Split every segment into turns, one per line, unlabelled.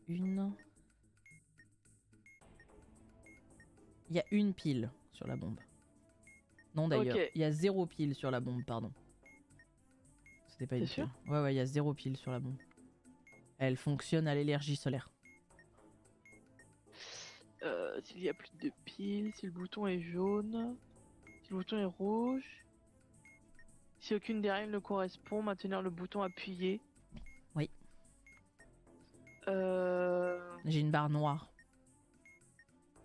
une. Il y a une pile sur la bombe. Non d'ailleurs,
Ok.
il y a 0 pile sur la bombe, pardon. C'était pas
T'es
une
sûr?
pile. Ouais, il y a 0 pile sur la bombe. Elle fonctionne à l'énergie solaire.
S'il y a plus de piles, si le bouton est jaune, si le bouton est rouge, si aucune des règles ne correspond, maintenir le bouton appuyé.
Oui.
Euh...
J'ai une barre noire.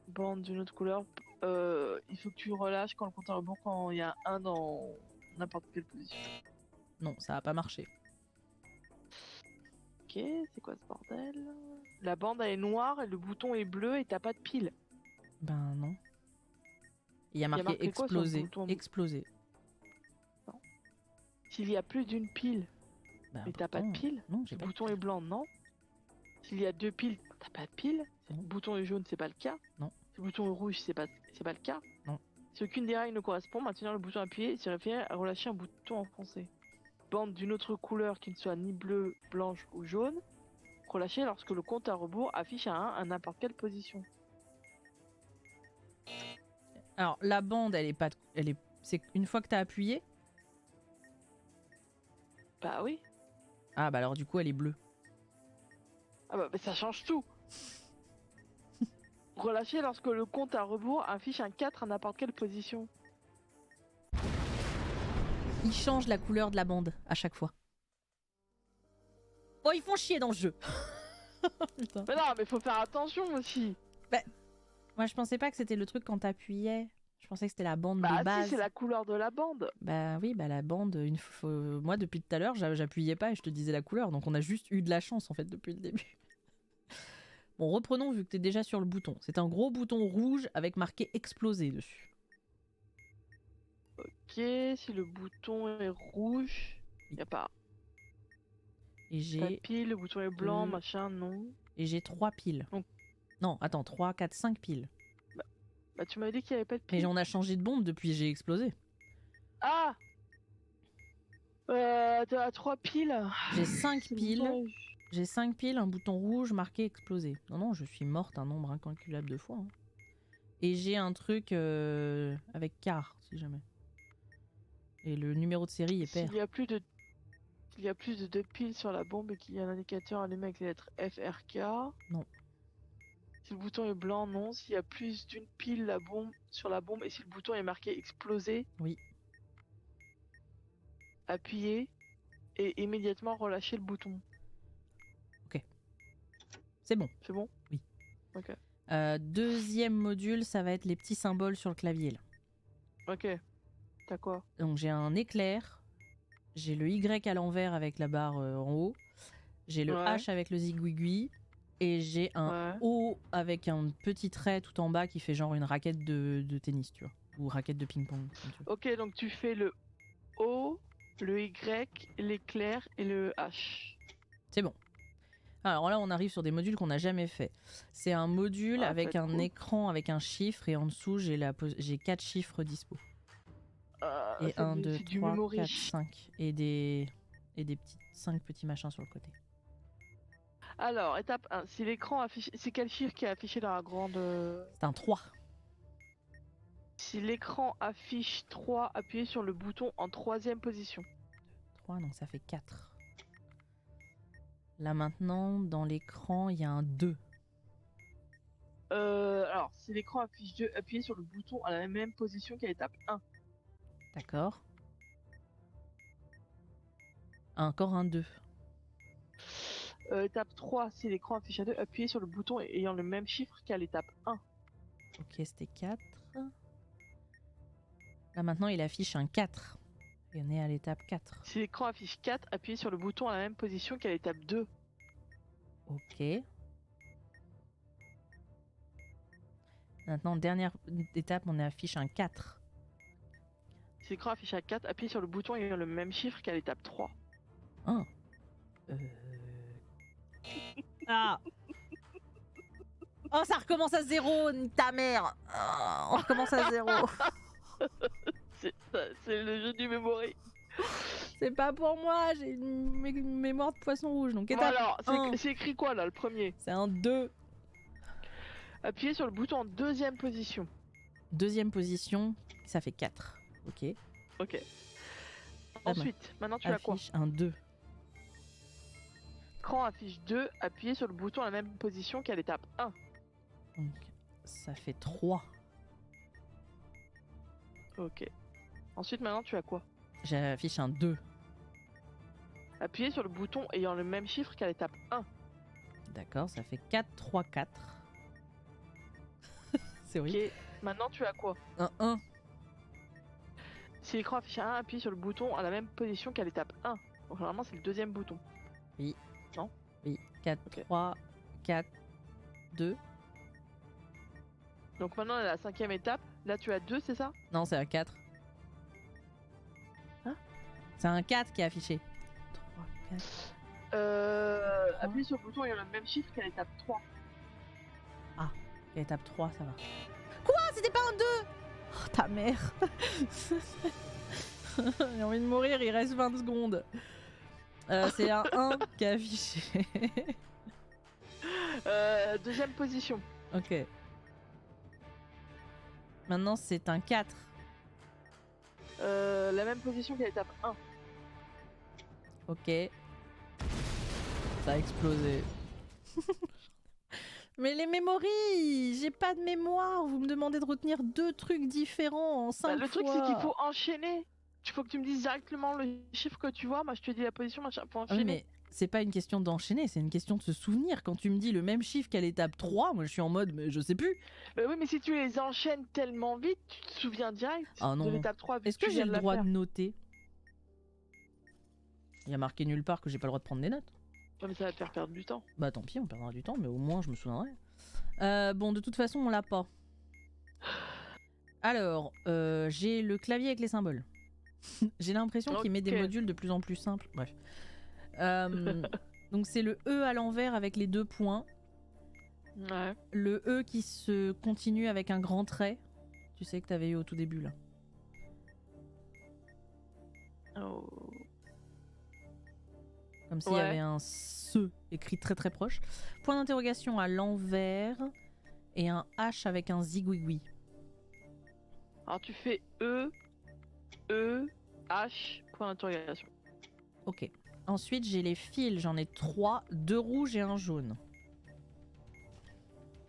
Bande d'une autre couleur. Il faut que tu relâches quand le compte à rebours, quand il y a un dans n'importe quelle position.
Non, ça a pas marché.
Ok, c'est quoi ce bordel? La bande elle est noire et le bouton est bleu et t'as pas de pile.
Ben non. Il y a
Il y a
marqué
marqué quoi sur le
exploser.
bouton?
Exploser.
S'il y a plus d'une pile,
Ben
mais t'as pas de
pourtant,
pile.
non,
Si
j'ai
le
pas de
bouton
pile.
est blanc, non. S'il y a deux piles, t'as pas de pile. Si
Non.
le bouton est jaune, c'est pas le cas.
Non.
Si le bouton est rouge, c'est pas le cas.
Non.
Si aucune des règles ne correspond, maintenir le bouton appuyé, c'est référer à relâcher un bouton enfoncé. Bande d'une autre couleur qui ne soit ni bleue, blanche ou jaune, relâcher lorsque le compte à rebours affiche un 1 à n'importe quelle position.
Alors la bande, elle est pas, c'est une fois que t'as appuyé.
Bah oui.
Ah bah alors du coup elle est bleue.
Ah bah ça change tout. Relâcher lorsque le compte à rebours affiche un 4 à n'importe quelle position.
Ils changent la couleur de la bande à chaque fois. Oh ils font chier dans le jeu. Putain.
Mais non, mais faut faire attention aussi.
Moi je pensais pas que c'était le truc quand t'appuyais. Je pensais que c'était la bande
Bah
de base.
si, c'est la couleur de la bande.
Bah oui, bah la bande, moi depuis tout à l'heure, j'appuyais pas et je te disais la couleur, donc on a juste eu de la chance en fait depuis le début. Bon, reprenons vu que t'es déjà sur le bouton. C'est un gros bouton rouge avec marqué exploser dessus.
Ok, si le bouton est rouge, y a pas.
Et
Pas de
j'ai
pile, le bouton est blanc,
deux-
machin, non.
et j'ai 3 piles.
Donc-
Non, attends, 3, 4, 5 piles.
Bah tu m'avais dit qu'il y avait pas de
Mais
pile.
on a changé de bombe depuis j'ai explosé.
Ah t'as 3 piles.
J'ai 5
Si le
piles.
bouton est-
J'ai 5 piles, un bouton rouge marqué exploser. Non, non, je suis morte un nombre incalculable de fois. Hein. Et j'ai un truc avec quart, si jamais. Et le numéro de série est pair.
S'il y a plus de 2 piles sur la bombe et qu'il y a un indicateur allumé avec les lettres FRK.
Non.
Si le bouton est blanc, non. S'il y a plus d'une pile sur la bombe et si le bouton est marqué exploser,
Oui.
appuyez et immédiatement relâchez le bouton.
C'est bon.
C'est bon?
Oui.
Ok.
Deuxième module, ça va être les petits symboles sur le clavier. Là.
Ok. T'as quoi?
Donc j'ai un éclair, j'ai le Y à l'envers avec la barre en haut, j'ai le
Ouais.
H avec le zigouigui, et j'ai un
Ouais.
O avec un petit trait tout en bas qui fait genre une raquette de tennis, tu vois, ou raquette de ping-pong. Comme tu veux.
Ok, donc tu fais le O, le Y, l'éclair et le H.
C'est bon. Alors là, on arrive sur des modules qu'on n'a jamais fait. C'est un module
Ah,
avec
ça va
un
être cool.
écran avec un chiffre, et en dessous, j'ai 4 chiffres dispo. Et
C'est
1, 2,
c'est du
3,
memory.
4, 5. Et des petits 5 petits machins sur le côté.
Alors, étape 1. Si l'écran affiche. C'est quel chiffre qui est affiché dans la grande.
C'est un 3.
Si l'écran affiche 3, appuyez sur le bouton en troisième position.
3, donc ça fait 4. Là maintenant, dans l'écran, il y a un 2.
Alors, si l'écran affiche 2, appuyez sur le bouton à la même position qu'à l'étape 1.
D'accord. Encore un 2.
Étape 3, si l'écran affiche à 2, appuyez sur le bouton ayant le même chiffre qu'à l'étape 1.
Ok, c'était 4. Là maintenant, il affiche un 4. Et on est à l'étape 4.
Si l'écran affiche 4, appuyez sur le bouton à la même position qu'à l'étape 2.
Ok. Maintenant, dernière étape, on affiche un 4.
Si l'écran affiche à 4, appuyez sur le bouton ayant le même chiffre qu'à l'étape 3.
Ah. Ah. Oh, ça recommence à 0, ta mère. Oh, on recommence à 0.
C'est le jeu du memory.
C'est pas pour moi, j'ai une mémoire de poisson rouge. Donc
Bon,
étape
alors,
1,
c'est écrit quoi là, le premier?
c'est un 2.
Appuyez sur le bouton en deuxième position.
Deuxième position, ça fait 4. Ok.
Ok.
Ah,
Ensuite, maintenant tu as quoi?
affiche un 2.
Écran affiche 2, appuyez sur le bouton à la même position qu'à l'étape 1.
Donc ça fait 3.
Ok. Ensuite, maintenant tu as quoi?
J'affiche un 2.
Appuyez sur le bouton ayant le même chiffre qu'à l'étape 1.
D'accord, ça fait 4, 3, 4. C'est
Ok.
horrible.
Maintenant tu as quoi?
Un 1.
Si l'écran affiche un 1, appuyez sur le bouton à la même position qu'à l'étape 1. Donc normalement c'est le deuxième bouton.
Oui.
Non?
Oui. 4,
Ok.
3, 4, 2.
Donc maintenant on est à la cinquième étape. Là tu as 2, c'est ça?
Non, c'est un 4.
Hein?
C'est un 4 qui est affiché. 3, 4.
Appuyez sur le bouton ayant le même chiffre qu'à l'étape 3.
Étape 3, ça va. Quoi? C'était pas un 2? Oh, ta mère. J'ai envie de mourir, il reste 20 secondes. C'est un 1 qui est affiché.
Deuxième position.
Ok. Maintenant, c'est un 4.
La même position qu'à l'étape 1.
Ok. Ça a explosé. Mais les mémories, j'ai pas de mémoire. Vous me demandez de retenir 2 trucs différents en 5 fois.
Le truc c'est qu'il faut enchaîner. Il faut que tu me dises directement le chiffre que tu vois. Moi je te dis la position, machin, faut
Ah
enchaîner.
oui, mais c'est pas une question d'enchaîner, c'est une question de se souvenir. Quand tu me dis le même chiffre qu'à l'étape 3, moi je suis en mode, mais je sais plus.
Oui, mais si tu les enchaînes tellement vite, tu te souviens direct
Ah non.
de l'étape 3.
Est-ce que j'ai le droit de noter? Il y a marqué nulle part que j'ai pas le droit de prendre des notes.
Non, mais ça va te faire perdre du temps.
Bah tant pis, on perdra du temps, mais au moins je me souviendrai. Bon, de toute façon, on l'a pas. Alors, j'ai le clavier avec les symboles. J'ai l'impression qu'il met des
Ok.
modules de plus en plus simples. Bref. Donc c'est le E à l'envers avec les 2 points.
Ouais.
Le E qui se continue avec un grand trait. Tu sais que t'avais eu au tout début là.
Oh.
Comme s'il y
Ouais.
avait un SE écrit très très proche. Point d'interrogation à l'envers. Et un H avec un zigouigoui.
Alors tu fais E, H, point d'interrogation.
Ok. Ensuite j'ai les fils, j'en ai 3, 2 rouges et un jaune.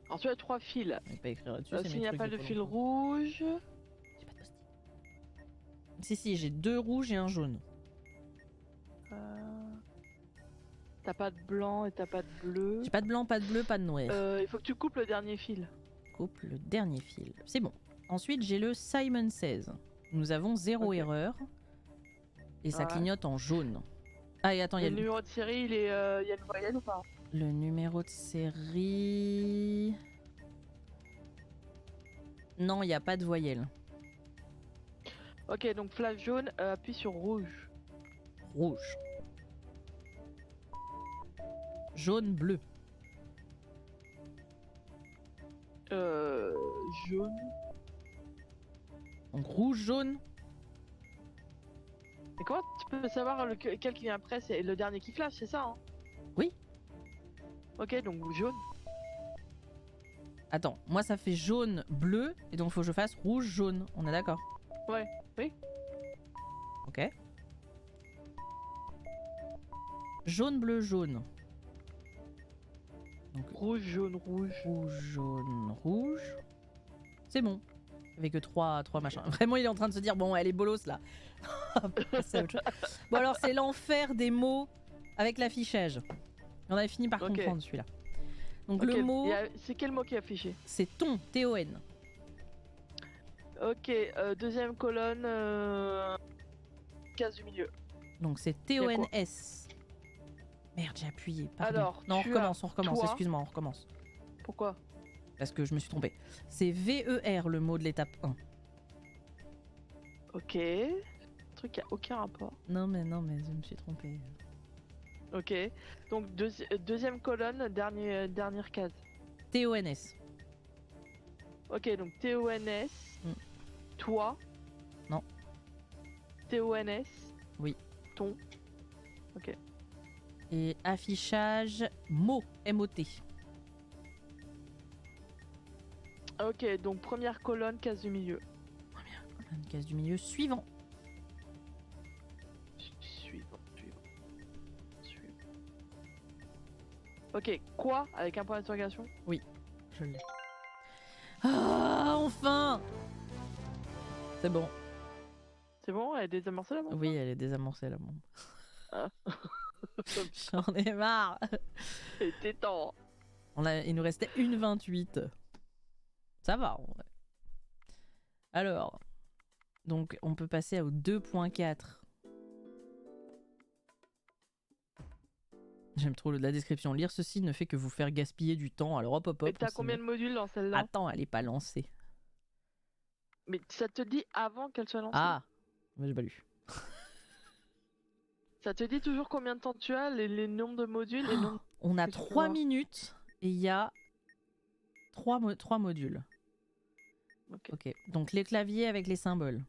Alors tu as 3 fils.
Je vais pas écrire là-dessus. c'est
S'il
mes
n'y a
trucs
pas
de
de
Pôle
fil
emploi.
rouge.
J'ai pas de post-it. Si, j'ai 2 rouges et un jaune.
T'as pas de blanc et t'as pas de bleu.
J'ai pas de blanc, pas de bleu, pas de noir.
Il faut que tu coupes le dernier fil.
Coupe le dernier fil. C'est bon. Ensuite, j'ai le Simon 16. Nous avons 0
Ok.
erreur. Et ça
Ouais.
clignote en jaune. Ah, et attends, il y
Le
a
numéro de série, il y a une voyelle ou pas?
le numéro de série. Non, il n'y a pas de voyelle.
Ok, donc flash jaune, appuie sur rouge.
Rouge. Jaune, bleu.
Jaune.
Donc rouge, jaune.
Et comment tu peux savoir lequel qui vient après? C'est le dernier qui flash, c'est ça hein?
Oui.
Ok, donc jaune.
Attends, moi ça fait jaune, bleu. Et donc il faut que je fasse rouge, jaune. On est d'accord?
Ouais, oui.
Ok. Jaune, bleu, jaune. Donc
Rouge, jaune, rouge.
rouge, jaune, rouge. C'est bon. Avec que 3 machins. Vraiment, il est en train de se dire bon, elle est bolos là. C'est autre chose. Bon, alors, c'est l'enfer des mots avec l'affichage. On avait fini par
Ok.
comprendre celui-là. Donc,
Ok,
le mot,
c'est quel mot qui est affiché?
c'est ton, T-O-N.
Ok, deuxième colonne, case du milieu.
Donc, c'est
Y a quoi?
T-O-N-S. Merde, j'ai appuyé. Pardon.
Alors,
non, on
tu
recommence.
toi.
Excuse-moi, on recommence.
Pourquoi?
Parce que je me suis trompée. C'est V-E-R le mot de l'étape 1.
Ok. Le truc qui a aucun rapport.
Non, mais je me suis trompée.
Ok. Donc deuxième colonne, dernière case.
T-O-N-S.
Ok, donc T-O-N-S.
Mm.
Toi.
Non.
T-O-N-S.
Oui.
bouton. Ok.
Et affichage mot, M-O-T.
Ok, donc première colonne, case du milieu.
Une case du milieu suivant.
Suivant. Ok, quoi avec un point d'interrogation?
Je l'ai. Ah, enfin! C'est bon.
C'est bon, elle est désamorcée la bombe?
Oui, elle est désamorcée la bombe.
Ah.
J'en ai marre.
C'était temps.
Il nous restait une 28. Ça va, en vrai. Alors, donc on peut passer au 2.4. J'aime trop la description. Lire ceci ne fait que vous faire gaspiller du temps. Alors hop hop hop.
Et t'as combien de modules dans celle-là?
Attends, elle est pas lancée.
Mais ça te dit avant qu'elle soit lancée?
Ah, j'ai pas lu.
Ça te dit toujours combien de temps tu as, les nombres de modules, les nombres...
On a
que tu peux
3
voir.
minutes et il y a 3 modules.
Ok.
Ok, donc les claviers avec les symboles.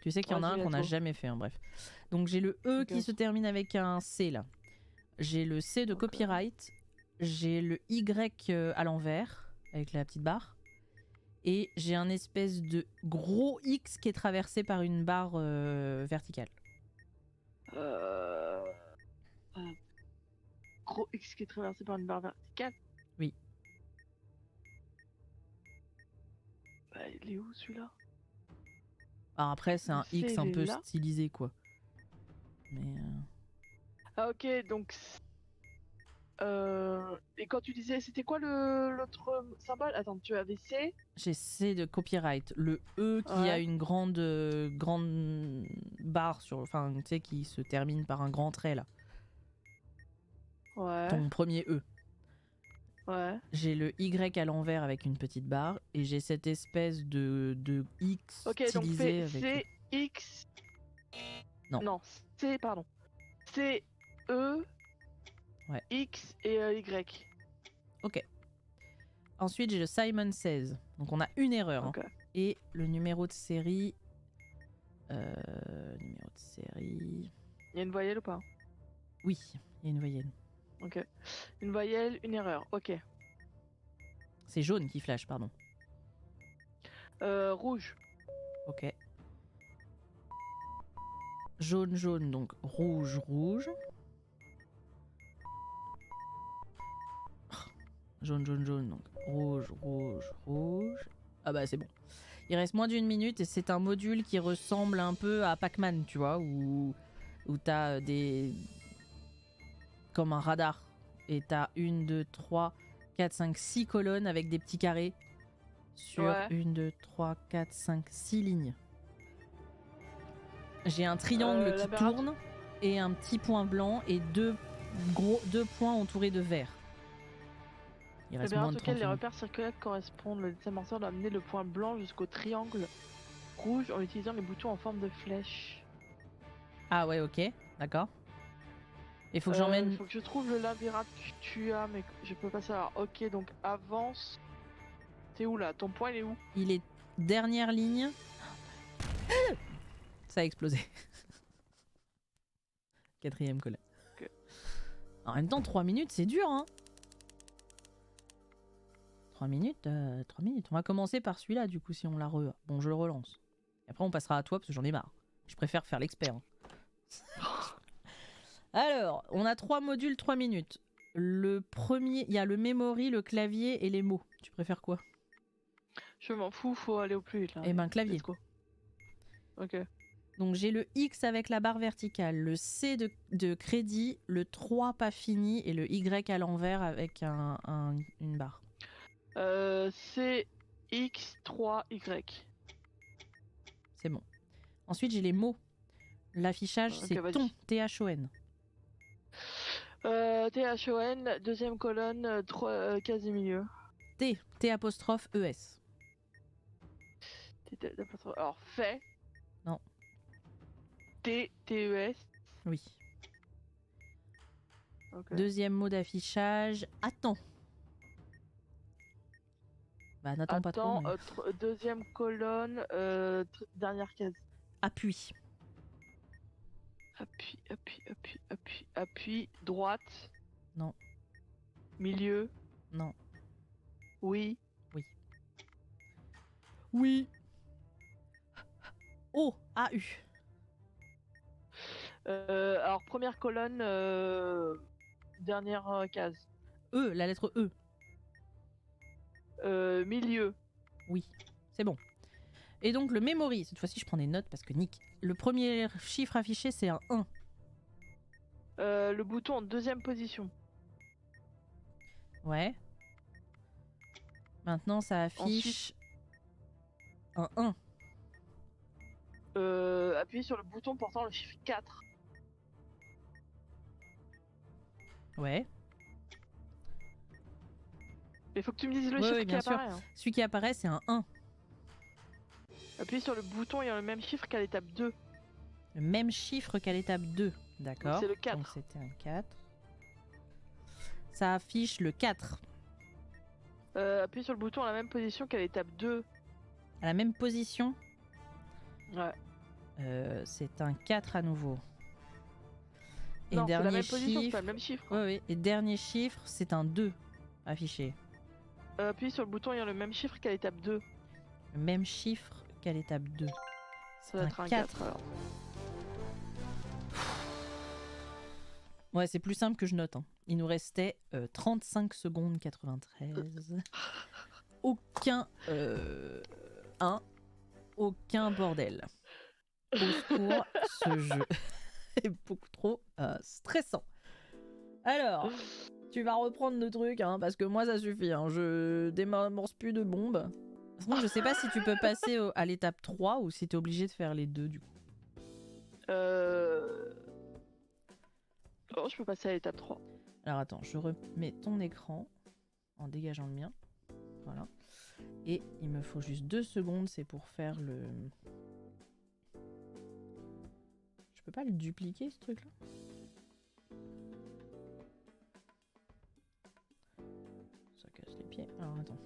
Tu sais qu'il y en a
Vas-y,
un qu'on
let's
n'a
go.
jamais fait, hein, bref. Donc j'ai le E
Ok.
qui se termine avec un C là. J'ai le C de
Ok.
copyright. J'ai le Y à l'envers avec la petite barre. Et j'ai un espèce de gros X qui est traversé par une barre verticale.
Un gros X qui est traversé par une barre verticale.
Oui.
Bah, il est où celui-là?
Alors après, c'est un
Le C,
X
il
un
est
peu
là.
stylisé quoi. Mais
Ah ok, donc... Et quand tu disais, c'était quoi l'autre symbole? Attends, tu avais C?
j'ai C de copyright. Le E qui a
Ouais.
une grande barre sur, enfin, tu sais, qui se termine par un grand trait là.
Ouais.
Ton premier E.
Ouais.
J'ai le Y à l'envers avec une petite barre et j'ai cette espèce de X
Ok, donc fais
stylisé avec.
C, X...
Non.
Non, C, pardon. C, E,
Ouais.
X et Y.
Ok. Ensuite, j'ai le Simon Says. Donc on a une erreur.
Ok.
Hein. Et le numéro de série. Numéro de série.
Il y a une voyelle ou pas?
Oui, il y a une voyelle.
Ok. Une voyelle, une erreur. Ok.
C'est jaune qui flash, pardon.
Rouge.
Ok. Jaune, jaune, donc rouge, rouge. Jaune, jaune, jaune, donc rouge, rouge, rouge. Ah bah c'est bon. Il reste moins d'une minute et c'est un module qui ressemble un peu à Pac-Man, tu vois, où t'as des... comme un radar. Et t'as 1, 2, 3, 4, 5, 6 colonnes avec des petits carrés sur
Ouais.
1, 2, 3, 4, 5, 6 lignes. J'ai un triangle qui tourne et un petit point blanc et deux points entourés de vert. Il reste moins de 30
auquel les
secondes.
repères circulaires correspondent, le désamorceur doit amener le point blanc jusqu'au triangle rouge en utilisant les boutons en forme de flèche.
Ah ouais, ok, d'accord. Il faut que j'emmène...
Il faut que je trouve le labyrinthe que tu as, mais je peux pas savoir. Ok, donc avance. T'es où là? Ton point il est où?
Il est dernière ligne. Ça a explosé. Quatrième colonne.
Ok.
En même temps, 3 minutes, c'est dur, hein. 3 minutes, 3 minutes. On va commencer par celui-là, du coup, si on la re... Bon, je le relance. Et après, on passera à toi, parce que j'en ai marre. Je préfère faire l'expert. Hein. Alors, on a 3 modules, 3 minutes. Le premier, il y a le memory, le clavier et les mots. Tu préfères quoi?
Je m'en fous, faut aller au plus vite là.
Eh ben, clavier.
Let's go. Ok.
Donc j'ai le X avec la barre verticale, le C de crédit, le 3 pas fini et le Y à l'envers avec une barre.
C, X, 3, Y.
C'est bon. Ensuite j'ai les mots. L'affichage
Ok,
c'est
vas-y.
ton, T-H-O-N.
T-H-O-N, deuxième colonne, case du milieu.
T, T'-E-S.
Alors, fait.
Non.
T-E-S.
Oui.
Okay.
Deuxième mot d'affichage, attends. Bah n'attends pas trop. Mais...
deuxième colonne, dernière case.
Appuie.
Appuie. Droite.
Non.
Milieu.
Non.
Oui.
Oui. O, A-U.
Alors, première colonne, dernière case.
E, la lettre E.
Milieu.
Oui, c'est bon. Et donc le memory, cette fois-ci je prends des notes parce que nick. Le premier chiffre affiché c'est un 1.
Le bouton en deuxième position.
Ouais. Maintenant ça affiche un 1.
Appuyez sur le bouton portant le chiffre 4.
Ouais.
Il faut que tu me dises le
Ouais,
chiffre
ouais,
qui
bien sûr.
apparaît. Hein.
Celui qui apparaît c'est un 1.
Appuyez sur le bouton ayant le même chiffre qu'à l'étape 2.
Le même chiffre qu'à l'étape 2. D'accord.
C'est le 4.
Donc c'était un 4. Ça affiche le 4.
Appuyez sur le bouton à la même position qu'à l'étape 2.
À la même position.
Ouais.
C'est un 4 à nouveau. Et
Non, c'est la
dernier
même position, c'est
chiffre.
pas le même chiffre.
Ouais, ouais. Et dernier chiffre, c'est un 2 affiché.
Appuyez sur le bouton ayant le même chiffre qu'à l'étape 2.
Le même chiffre qu'à l'étape 2.
Ça doit être un 4 alors.
Ouais, c'est plus simple que je note. Hein. Il nous restait 35 secondes 93. Aucun aucun bordel. Au secours, ce jeu est beaucoup trop stressant. Alors, tu vas reprendre le truc, hein, parce que moi ça suffit. Hein. Je démamorce plus de bombes. Par contre, je sais pas si tu peux passer à l'étape 3 ou si t'es obligé de faire les deux du coup.
Oh, je peux passer à l'étape 3.
Alors attends, je remets ton écran en dégageant le mien. Voilà. Et il me faut juste 2 secondes, c'est pour faire le... Je peux pas le dupliquer ce truc là? Ça casse les pieds. Alors attends.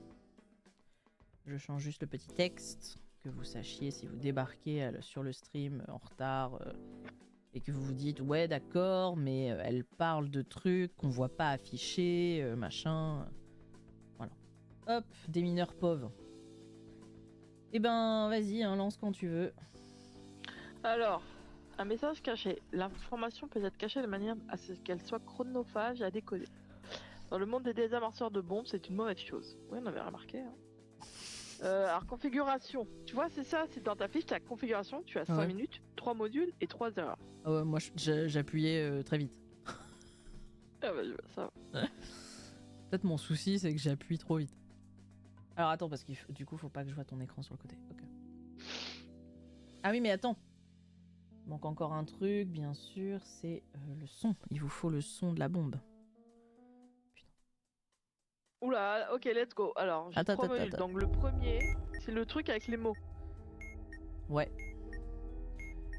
Je change juste le petit texte, que vous sachiez si vous débarquez sur le stream en retard et que vous vous dites ouais d'accord mais elle parle de trucs qu'on voit pas affichés, machin. Voilà. Hop, des mineurs pauvres. Eh ben vas-y, hein, lance quand tu veux.
Alors, un message caché. L'information peut être cachée de manière à ce qu'elle soit chronophage à décoder. Dans le monde des désamorceurs de bombes, c'est une mauvaise chose. Oui, on avait remarqué. Hein. Alors, configuration. Tu vois, c'est ça, c'est dans ta fiche, ta configuration, tu as 5
Ouais.
minutes, 3 modules et 3 erreurs.
Ah ouais, moi j'appuyais très vite.
Ah bah, ça.
Peut-être mon souci c'est que j'appuie trop vite. Alors attends, parce que du coup faut pas que je vois ton écran sur le côté. Ok. Ah oui mais attends. Il manque encore un truc, bien sûr, c'est le son. Il vous faut le son de la bombe. Putain.
Oula, ok, let's go. Alors, j'ai 3 modules. Donc le premier, c'est le truc avec les mots.
Ouais.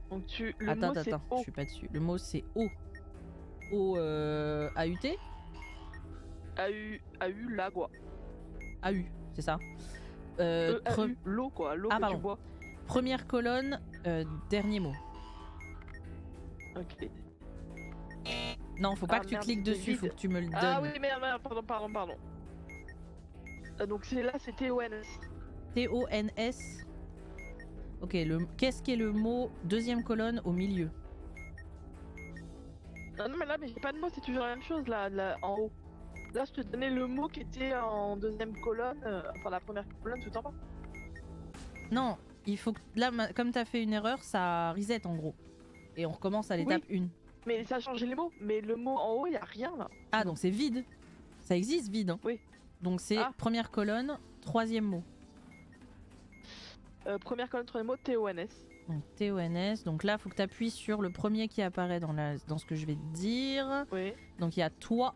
Donc le mot c'est
attends,
O.
je suis pas dessus. Le mot c'est O. O AUT
AU, la quoi.
AU, c'est ça.
L'eau quoi, l'eau que
pardon.
tu bois.
Première colonne, dernier mot.
Ok.
Non, faut pas que tu cliques dessus, faut que tu me le donnes.
Ah oui, merde, pardon. Donc c'est là, c'est TONS.
TONS. Ok, qu'est-ce qu'est le mot deuxième colonne au milieu?
Ah non, mais là, mais j'ai pas de mot, c'est toujours la même chose là, en haut. Là, je te donnais le mot qui était en deuxième colonne, enfin la première colonne tout en bas.
Non, il faut que là, comme t'as fait une erreur, ça reset en gros. Et on recommence à l'étape 1.
Mais ça a changé les mots, mais le mot en haut, il y a rien là.
Ah, donc c'est vide. Ça existe vide. Hein.
Oui.
Donc c'est première colonne, troisième mot.
Première colonne, troisième mot, TONS.
Donc TONS. Donc là, faut que tu appuies sur le premier qui apparaît dans ce que je vais te dire.
Oui.
Donc il y a toi.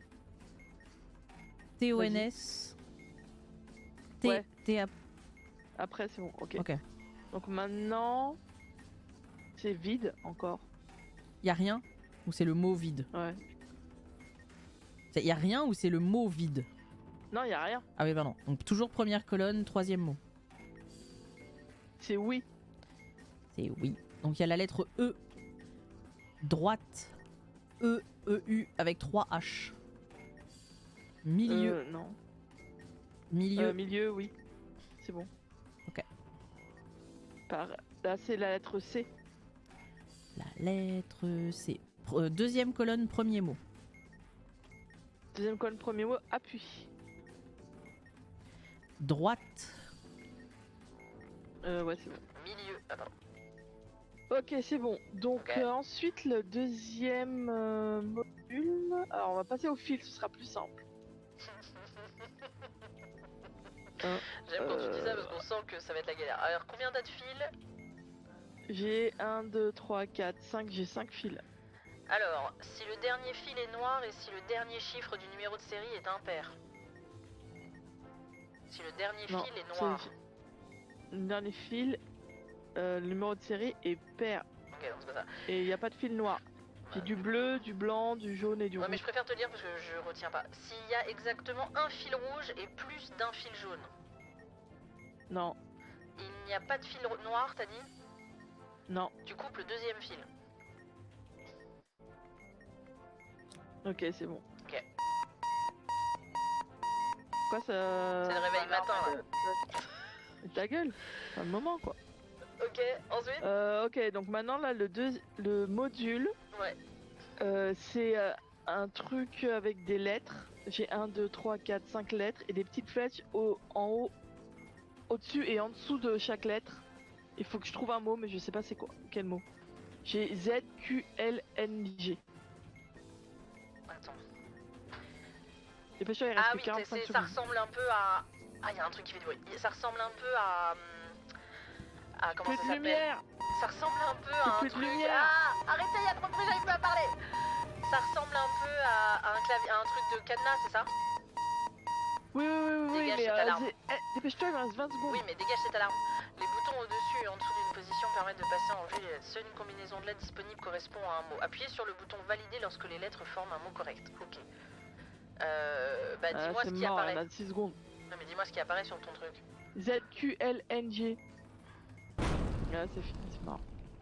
TONS.
Ouais.
T.
Après, c'est bon, ok.
Ok.
Donc maintenant, c'est vide encore.
Il y a rien ou c'est le mot vide?
Ouais.
Il y a rien ou c'est le mot vide?
Non, il y a rien.
Ah oui, pardon. Donc toujours première colonne, troisième mot.
C'est oui.
C'est oui. Donc il y a la lettre E. Droite. E, E, U avec 3 H. Milieu.
Non.
Milieu.
Milieu, oui. C'est bon.
Ok.
Là, c'est la lettre C.
La lettre C. Deuxième colonne, premier mot.
Deuxième colonne, premier mot, appui.
Droite.
Ouais, c'est bon.
Milieu. Ah, pardon.
Ok, c'est bon. Donc
Ok.
ensuite, le deuxième module. Alors, on va passer au fil, ce sera plus simple.
J'aime quand tu dis ça parce qu'on sent que ça va être la galère. Alors, combien t'as de fils?
J'ai 1, 2, 3, 4, 5, j'ai 5 fils.
Alors, si le dernier fil est noir et si le dernier chiffre du numéro de série est impair. Si le dernier
Non,
fil est noir.
Le dernier fil, le numéro de série est pair.
Ok, donc c'est pas ça.
Et il n'y a pas de fil noir. J'ai du bleu, du blanc, du jaune et du
Ouais, mais
rouge.
je préfère te le dire parce que je retiens pas. S'il y a exactement un fil rouge et plus d'un fil jaune.
Non,
Il n'y a pas de fil noir, t'as dit?
non.
Tu coupes le deuxième fil.
Ok, c'est bon.
Ok.
Quoi ça...
C'est le réveil matin là.
Ta gueule. C'est un moment quoi.
Ok, ensuite?
Ok, donc maintenant là, le module,
Ouais.
c'est un truc avec des lettres. J'ai 1, 2, 3, 4, 5 lettres et des petites flèches en haut, au-dessus et en dessous de chaque lettre. Il faut que je trouve un mot, mais je sais pas c'est quoi. Quel mot? J'ai Z, Q, L, N, G.
Attends.
Dépêche-toi, il reste
Ah
que
oui,
45
ça
secondes.
ressemble un peu à... Ah, il y a un truc qui fait du bruit. Ça ressemble un peu à... comment
Plus
ça
de
s'appelle?
lumière.
Ça ressemble un peu à un
plus de
truc...
lumière.
Ah, arrêtez, il y a trop de bruit, j'arrive pas à parler. Ça ressemble un peu à un clavier, à un truc de cadenas, c'est ça?
Oui,
Dégage
mais
cette alarme.
dépêche-toi, il me reste 20 secondes.
Oui, mais dégage cette alarme. Les boutons au-dessus et en dessous d'une position permettent de passer en vue les lettres. Seule une combinaison de lettres disponible correspond à un mot. Appuyez sur le bouton valider lorsque les lettres forment un mot correct. Ok. Bah dis-moi ce
c'est
qui
mort,
apparaît.
il reste 6 secondes.
Non mais dis-moi ce qui apparaît sur ton truc.
Z, Q, L, N, G. Ah, c'est fini, c'est mort.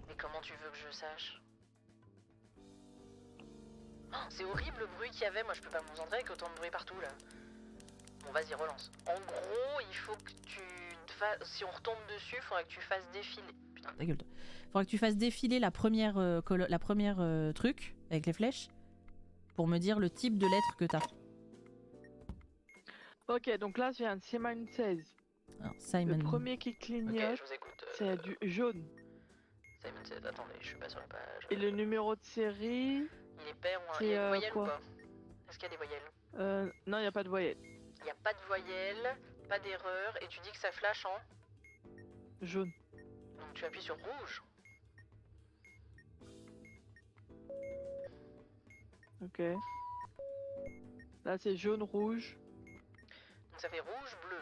Mais comment tu veux que je sache? Oh, c'est horrible le bruit qu'il y avait, moi je peux pas me concentrer avec autant de bruit partout là. Bon vas-y relance. En gros il faut que tu fasses... Si on retombe dessus, il faudra que tu fasses défiler. Putain.
Ta gueule. Faudra que tu fasses défiler la première, truc avec les flèches pour me dire le type de lettre que t'as.
Ok, donc là, j'ai un Simon 16.
Alors,
Le
Simon.
premier qui
Ok,
clignote,
je vous écoute.
c'est du jaune.
Simon says, attendez, je suis pas sur la page.
Et le numéro de série,
Il est pair ou un...
c'est,
Il y a une voyelle
quoi
ou pas? Est-ce qu'il y a des voyelles?
non, il n'y a pas de voyelle.
Il n'y a pas de voyelle, pas d'erreur, et tu dis que ça flash en...
Jaune.
Donc tu appuies sur rouge.
Ok. Là, c'est jaune, rouge.
Donc ça fait rouge, bleu.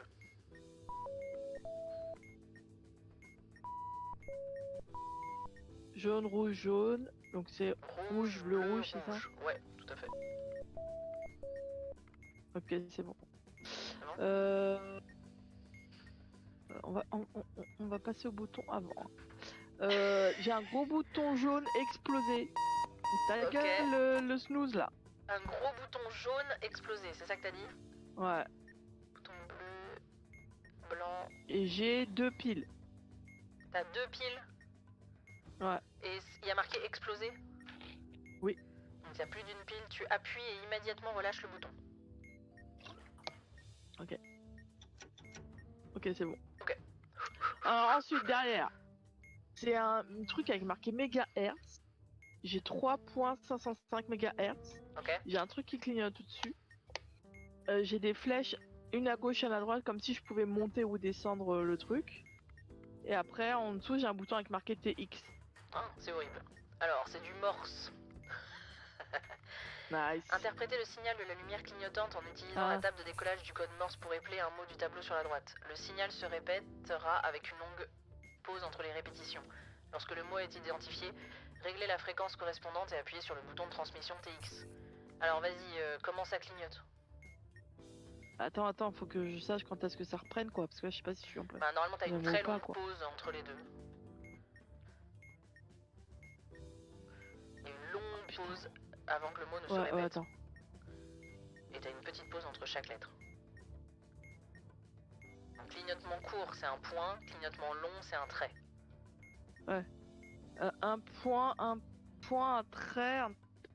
Jaune, rouge, jaune. Donc c'est rouge, bleu, rouge, c'est ça?
Ouais, tout à fait.
Ok, c'est bon.
bon
On va passer au bouton avant. J'ai un gros bouton jaune explosé. Ta
Ok.
gueule, le snooze là.
Un gros bouton jaune explosé, c'est ça que t'as dit?
Ouais.
Bouton bleu, blanc.
Et j'ai 2 piles.
T'as 2 piles?
Ouais.
Et il y a marqué explosé?
Oui.
Donc il y a plus d'une pile, tu appuies et immédiatement relâches le bouton.
Ok, c'est bon.
Ok.
Alors ensuite, derrière, c'est un truc avec marqué mégahertz. J'ai 3.505 mégahertz.
Ok.
J'ai un truc qui clignote au-dessus. J'ai des flèches, une à gauche et une à droite, comme si je pouvais monter ou descendre le truc. Et après, en dessous, j'ai un bouton avec marqué TX.
Ah, c'est horrible. Alors, c'est du morse.
Nice.
Interprétez le signal de la lumière clignotante en utilisant la table de décollage du code morse pour épeler un mot du tableau sur la droite. Le signal se répétera avec une longue pause entre les répétitions. Lorsque le mot est identifié, réglez la fréquence correspondante et appuyez sur le bouton de transmission TX. Alors vas-y, comment ça clignote?
Attends, faut que je sache quand est-ce que ça reprenne quoi, parce que là, je sais pas si je suis en place.
Bah normalement t'as une
J'avoue
très
pas,
longue
quoi.
pause entre les deux. pause avant que le mot ne se
Ouais,
répète.
attends.
Et t'as une petite pause entre chaque lettre. Donc, clignotement court, c'est un point. Clignotement long, c'est un trait.
Un point, un trait.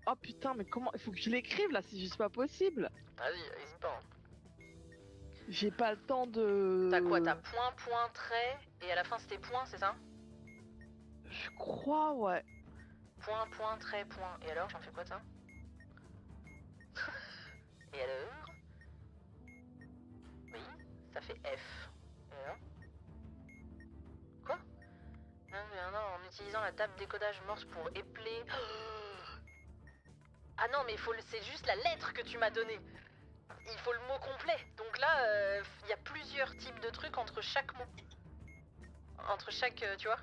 Oh putain, mais comment. Il faut que je l'écrive là, c'est juste pas possible.
Vas-y, hésite pas. Hein.
J'ai pas le temps de.
T'as quoi? T'as point, point, trait. Et à la fin, c'était point, c'est ça?
Je crois, ouais.
Point, point, trait, point. Et alors, j'en fais quoi de ça? Et alors? Oui, ça fait F. Et alors? Quoi? Non, en utilisant la table décodage Morse pour épeler... Ah non, mais c'est juste la lettre que tu m'as donnée. Il faut le mot complet. Donc là, il y a plusieurs types de trucs entre chaque mot. Entre chaque... tu vois?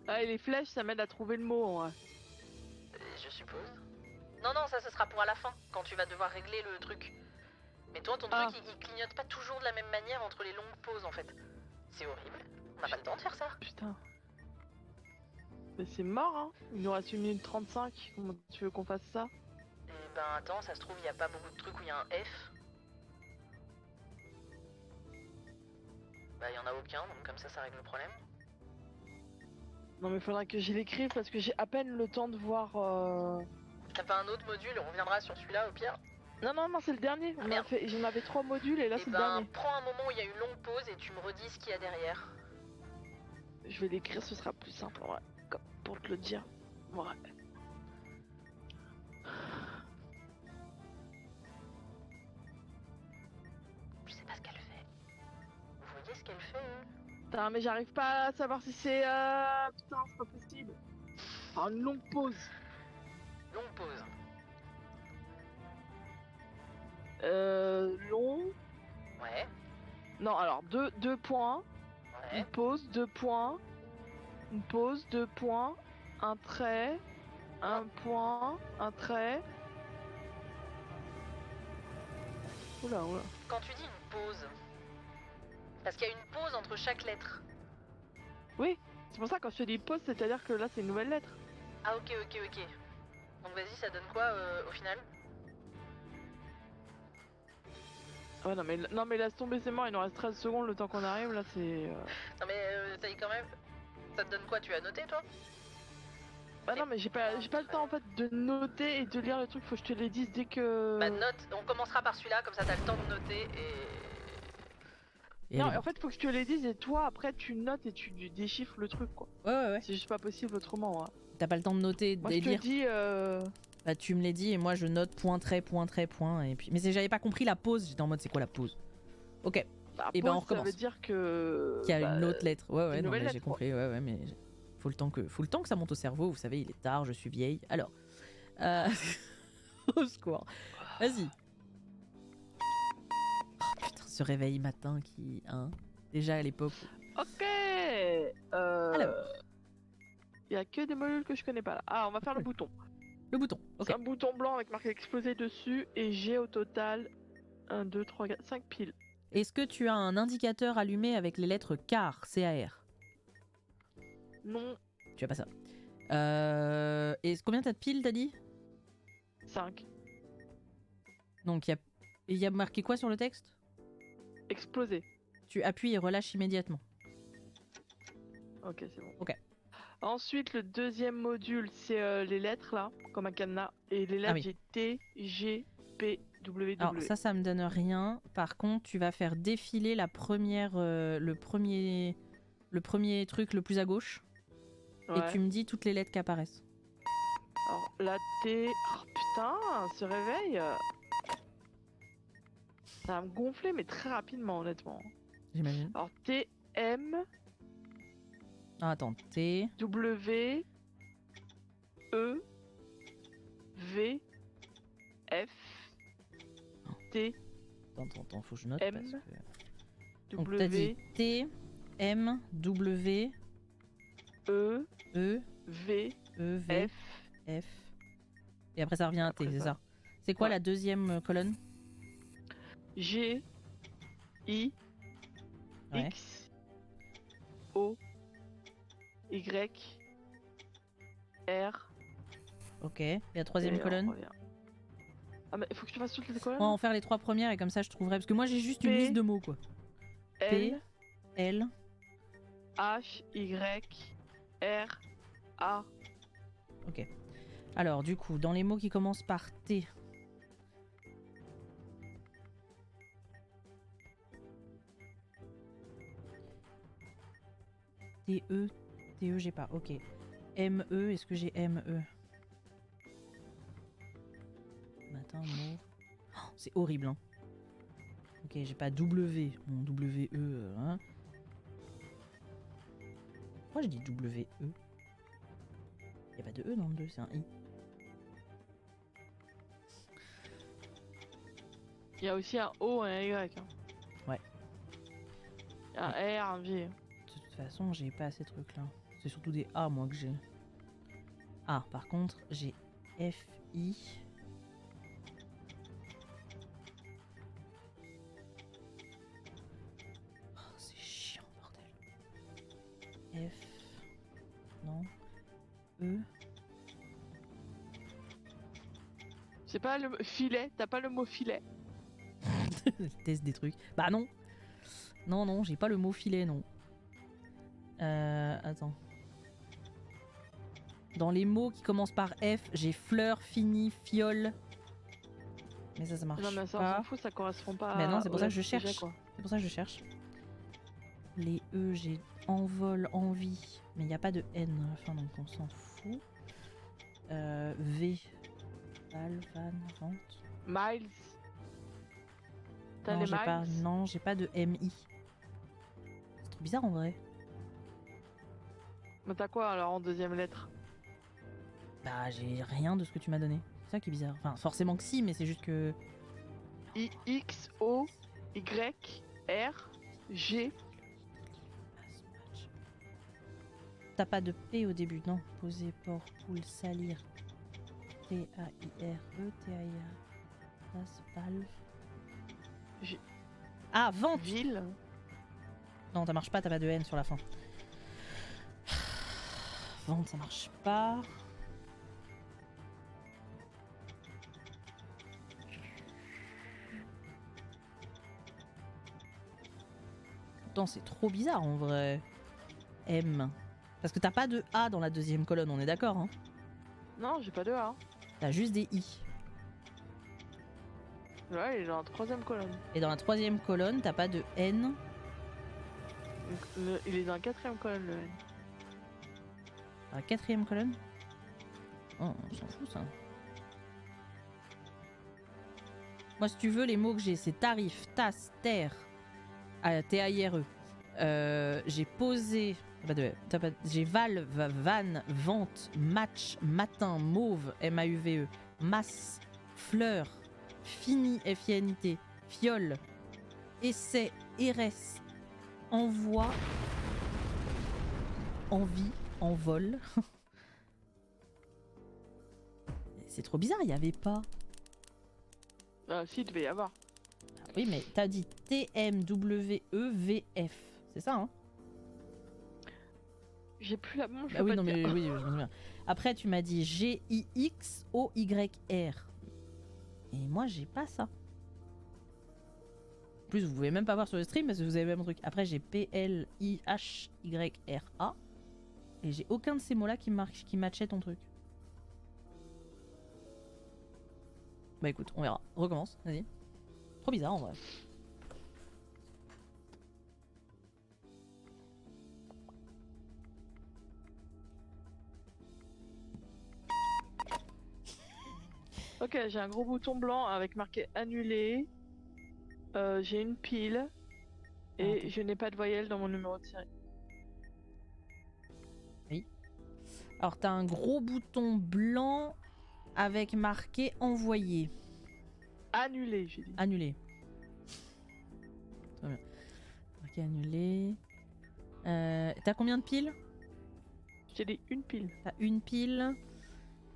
Ah, et les flèches, ça m'aide à trouver le mot, en vrai.
Je suppose. Non, ça sera pour à la fin, quand tu vas devoir régler le truc. Mais toi, ton truc, il clignote pas toujours de la même manière entre les longues pauses, en fait. C'est horrible. On n'a pas le temps de faire ça.
Putain. Mais c'est mort, hein. Il nous reste 1 minute 35. Comment tu veux qu'on fasse ça?
Eh ben, attends, ça se trouve, il n'y a pas beaucoup de trucs où il y a un F. Bah, il y en a aucun, donc comme ça règle le problème.
Non, mais faudra que je l'écrive parce que j'ai à peine le temps de voir.
T'as pas un autre module, on reviendra sur celui-là au pire.
Non, c'est le dernier.
Merde.
J'en avais 3 modules et là,
Eh
c'est le
ben,
dernier.
prends un moment où il y a une longue pause et tu me redis ce qu'il y a derrière.
Je vais l'écrire, ce sera plus simple, ouais. Comme pour te le dire. Ouais.
Je sais pas ce qu'elle fait. Vous voyez ce qu'elle fait, hein?
Putain, mais j'arrive pas à savoir si c'est. Putain, c'est pas possible. Alors, une longue pause.
Longue pause.
Long.
Ouais,
Non, alors, deux points.
ouais.
Une pause, 2 points. Une pause, 2 points. Un trait. Un point. Un trait. Oula.
Quand tu dis une pause, parce qu'il y a une pause entre chaque lettre.
C'est pour ça, quand je te dis pause, c'est-à-dire que là, c'est une nouvelle lettre.
Ah ok. Donc vas-y, ça donne quoi au final?
Ouais, non, mais laisse tomber, c'est mort. Il nous reste 13 secondes le temps qu'on arrive. Là, c'est.
Non mais ça y est quand même. Ça te donne quoi? Tu as noté toi?
Bah non, mais j'ai pas le temps en fait de noter et de lire le truc. Faut que je te les dise dès que.
Bah note, on commencera par celui-là, comme ça t'as le temps de noter et...
Non, en fait, faut que je te les dise et toi, après, tu notes et tu déchiffres le truc, quoi.
Ouais.
C'est juste pas possible autrement. Hein.
T'as pas le temps de noter, de
Moi, je
lire.
te dis.
Bah, tu me l'as dit et moi je note point, trait, point. Et puis... Mais j'avais pas compris la pause. J'étais en mode c'est quoi la pause? Ok.
Bah,
Et ben, on
pause, ça
recommence.
veut dire que.
Qu'il y a une autre lettre. Ouais,
une
non,
nouvelle
mais j'ai
lettre,
compris. Ouais, mais faut le temps que ça monte au cerveau. Vous savez, il est tard, je suis vieille. Alors. Au secours. Vas-y. Oh, putain, ce réveil matin qui. Hein, déjà à l'époque.
Ok.
Alors.
Il y a que des modules que je connais pas là. Ah, on va faire le bouton.
Le bouton. Ok.
C'est un bouton blanc avec marqué explosé dessus et j'ai au total 1, 2, 3, 4, 5 piles.
Est-ce que tu as un indicateur allumé avec les lettres CAR, C-A-R?
Non,
Tu as pas ça. Et combien t'as de piles, t'as dit?
5.
Donc il y a marqué quoi sur le texte?
Explosé.
Tu appuies et relâches immédiatement.
Ok, c'est bon.
Ok.
Ensuite, le deuxième module, c'est les lettres là, comme un cadenas. Et les lettres,
oui.
j'ai T, G, P, W, W.
Alors ça me donne rien. Par contre, tu vas faire défiler la première, le premier truc le plus à gauche.
Ouais.
Et tu me dis toutes les lettres qui apparaissent.
Alors, la T. Oh putain, ce réveil. Ça va me gonfler, mais très rapidement, honnêtement.
J'imagine.
Alors, T, M,
Ah, attends, T.
W, E, V, F, T,
Attends, faut que je note.
M,
Parce que... Donc t'as dit
W,
T, M, W,
E,
E,
V,
E, V,
F,
F. Et après ça revient à T,
Après
c'est
ça.
ça? C'est quoi
Ouais.
la deuxième colonne?
G, I,
Ouais.
X, O, Y, R,
Ok. Et la troisième
Et on
colonne?
revient. Ah mais faut que tu fasses toutes les colonnes.
On va en faire les 3 premières et comme ça je trouverai. Parce que moi j'ai juste une
P,
liste de mots quoi.
L,
L.
H, Y, R, A.
Ok. Alors du coup, dans les mots qui commencent par T. T-E. T-E j'ai pas. Ok. M-E. Est-ce que j'ai M-E? Matin, mot. Oh, c'est horrible hein. Ok, j'ai pas W. Mon W-E. Hein. Pourquoi je dis W-E? Y'a pas de E dans le 2, c'est un I.
Il y a aussi un O et un Y. Hein.
Ouais.
Un R, un V.
De toute façon, j'ai pas ces trucs là. C'est surtout des A moi que j'ai. Ah, par contre, j'ai F-I. Oh, c'est chiant, bordel. F. Non. E.
C'est pas le filet, t'as pas le mot filet.
Je teste des trucs. Bah non. Non, non, j'ai pas le mot filet, non. Attends. Dans les mots qui commencent par F, j'ai fleur, fini, fiole. Mais ça marche
Non mais ça on
pas.
s'en fout, ça correspond pas
Mais non, c'est
au
pour ça que je
sujet,
cherche.
quoi.
C'est pour ça que je cherche. Les E, j'ai envol, envie. Mais il n'y a pas de N à la fin, donc on s'en fout. V. Val, van, vente.
Miles. T'as
Non,
les
j'ai pas.
miles.
Non, j'ai pas de MI. C'est trop bizarre en vrai.
Mais t'as quoi alors en deuxième lettre?
Bah, j'ai rien de ce que tu m'as donné. C'est ça qui est bizarre. Enfin, forcément que si, mais c'est juste que.
I, X, O, Y, R, G.
T'as pas de P au début, non? Poser, port, poule, salir. T-A-I-R-E, T-A-I-R. Place, valve.
J-
Ah, vente!
Ville.
Non, ça marche pas, t'as pas de N sur la fin. Vente, ça marche pas. Pourtant, c'est trop bizarre en vrai. M. Parce que t'as pas de A dans la deuxième colonne, on est d'accord, hein?
Non, j'ai pas de A.
T'as juste des I.
Ouais, il est dans la troisième colonne.
Et dans la troisième colonne, t'as pas de N.
Donc, il est dans la quatrième colonne le N.
Dans la quatrième colonne? Oh, on s'en fout ça. Moi, si tu veux, les mots que j'ai, c'est tarif, tasse, terre, T-A-I-R-E. J'ai posé. J'ai val, van, vente, match, matin, mauve, M-A-U-V-E, masse, fleur, fini, F-I-N-I-T, fiole, essai, RS, envoi, envie, envol. C'est trop bizarre, il n'y avait pas.
Ah, si, il devait y avoir.
Oui, mais t'as dit T-M-W-E-V-F. C'est ça, hein?
J'ai plus la main, je
Bah
peux
oui,
pas
non,
te
mais
dire.
oui, je me souviens. Après, tu m'as dit G-I-X-O-Y-R. Et moi, j'ai pas ça. En plus, vous pouvez même pas voir sur le stream parce que vous avez le même truc. Après, j'ai P-L-I-H-Y-R-A. Et j'ai aucun de ces mots-là qui matchait ton truc. Bah écoute, on verra. Recommence, vas-y. Trop bizarre en vrai.
Ok, j'ai un gros bouton blanc avec marqué annulé. J'ai une pile. Et
attends.
je n'ai pas de voyelle dans mon numéro de série.
Alors, t'as un gros bouton blanc avec marqué envoyer.
Annulé, j'ai dit.
Annulé. Très bien. Marqué annulé. T'as combien de piles?
J'ai dit une pile.
T'as une pile.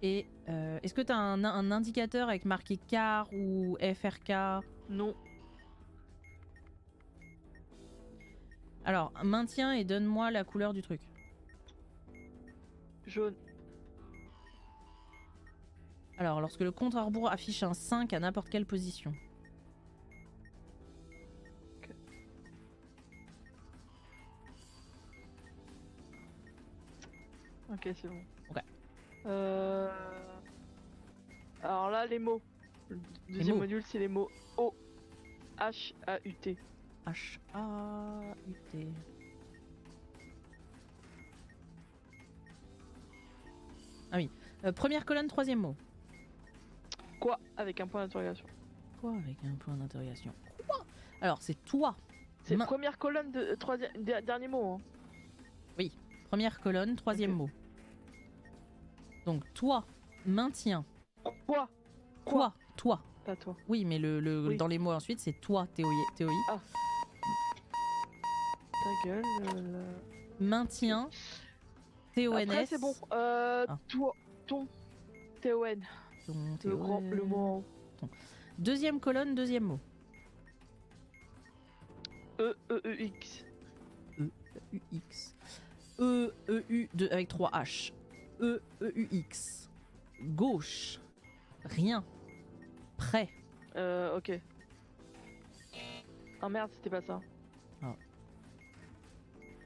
Et est-ce que t'as un indicateur avec marqué car ou FRK?
Non.
Alors, maintiens et donne-moi la couleur du truc.
Jaune.
Alors, lorsque le compte à rebours affiche un 5 à n'importe quelle position.
Ok, c'est bon.
Ok.
Alors là, les mots. Le deuxième
mots.
module, c'est les mots O, H, A, U, T.
H-A-U-T. Ah oui. Première colonne, troisième mot.
Quoi avec un point d'interrogation.
Quoi avec un point d'interrogation? Quoi? Alors, c'est toi.
C'est
Main-
première colonne de troisième dernier mot. Hein.
Première colonne, troisième
Ok.
mot. Donc, toi, maintien.
Quoi
Quoi? Toi.
Pas toi.
Oui, mais
Oui.
dans les mots ensuite, c'est toi, TOI.
Ta gueule.
Maintien. T-O-N-S.
Après, c'est bon. Toi, ton, T-O-N.
Ton
Le grand, le
T-O-N.
mot
Deuxième colonne, deuxième mot.
E, E, E, X.
U-X. E-E-U avec 3 H. E-E-U-X. Gauche. Rien. Prêt.
Ok. Ah merde, c'était pas ça.
Ah.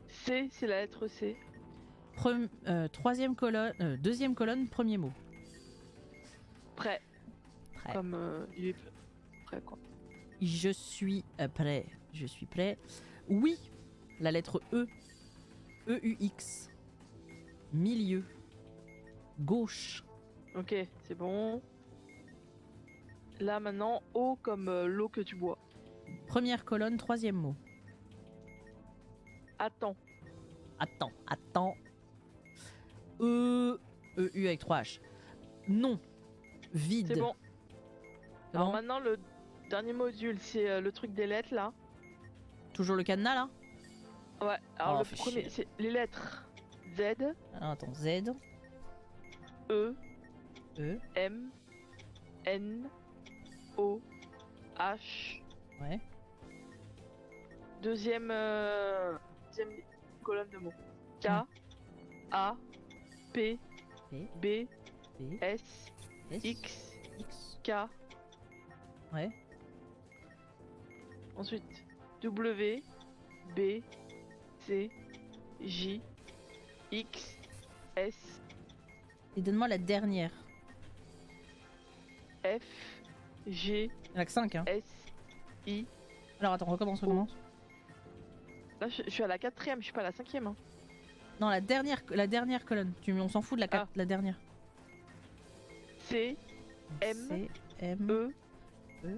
C, c'est la lettre C.
Troisième colonne, deuxième colonne, premier mot.
Prêt.
Prêt.
Comme il est prêt quoi.
Je suis prêt. Je suis prêt. Oui. La lettre E. E-U-X. Milieu. Gauche.
Ok, c'est bon. Là maintenant, O comme l'eau que tu bois.
Première colonne, troisième mot.
Attends.
Attends. E-U avec 3 H. Non. Vide.
C'est bon.
C'est
Alors
bon.
maintenant, le dernier module, c'est le truc des lettres là.
Toujours le cadenas là.
Ouais, alors
Oh,
le
fais
premier,
chier.
c'est les lettres Z,
Alors attends, Z,
E,
E,
M, N, O, H.
ouais.
Deuxième colonne de mots. K, A, P,
P,
B,
P,
S,
S,
X,
X,
K.
ouais.
Ensuite, W, B, C, J, X, S,
Et donne-moi la dernière.
F, G,
Il y en a que 5, hein.
S, I.
Alors attends, recommence.
Là, je suis à la 4ème, je suis pas à la 5ème. Hein.
Non, la dernière colonne. On s'en fout de la dernière.
C, M,
C, M,
E,
E,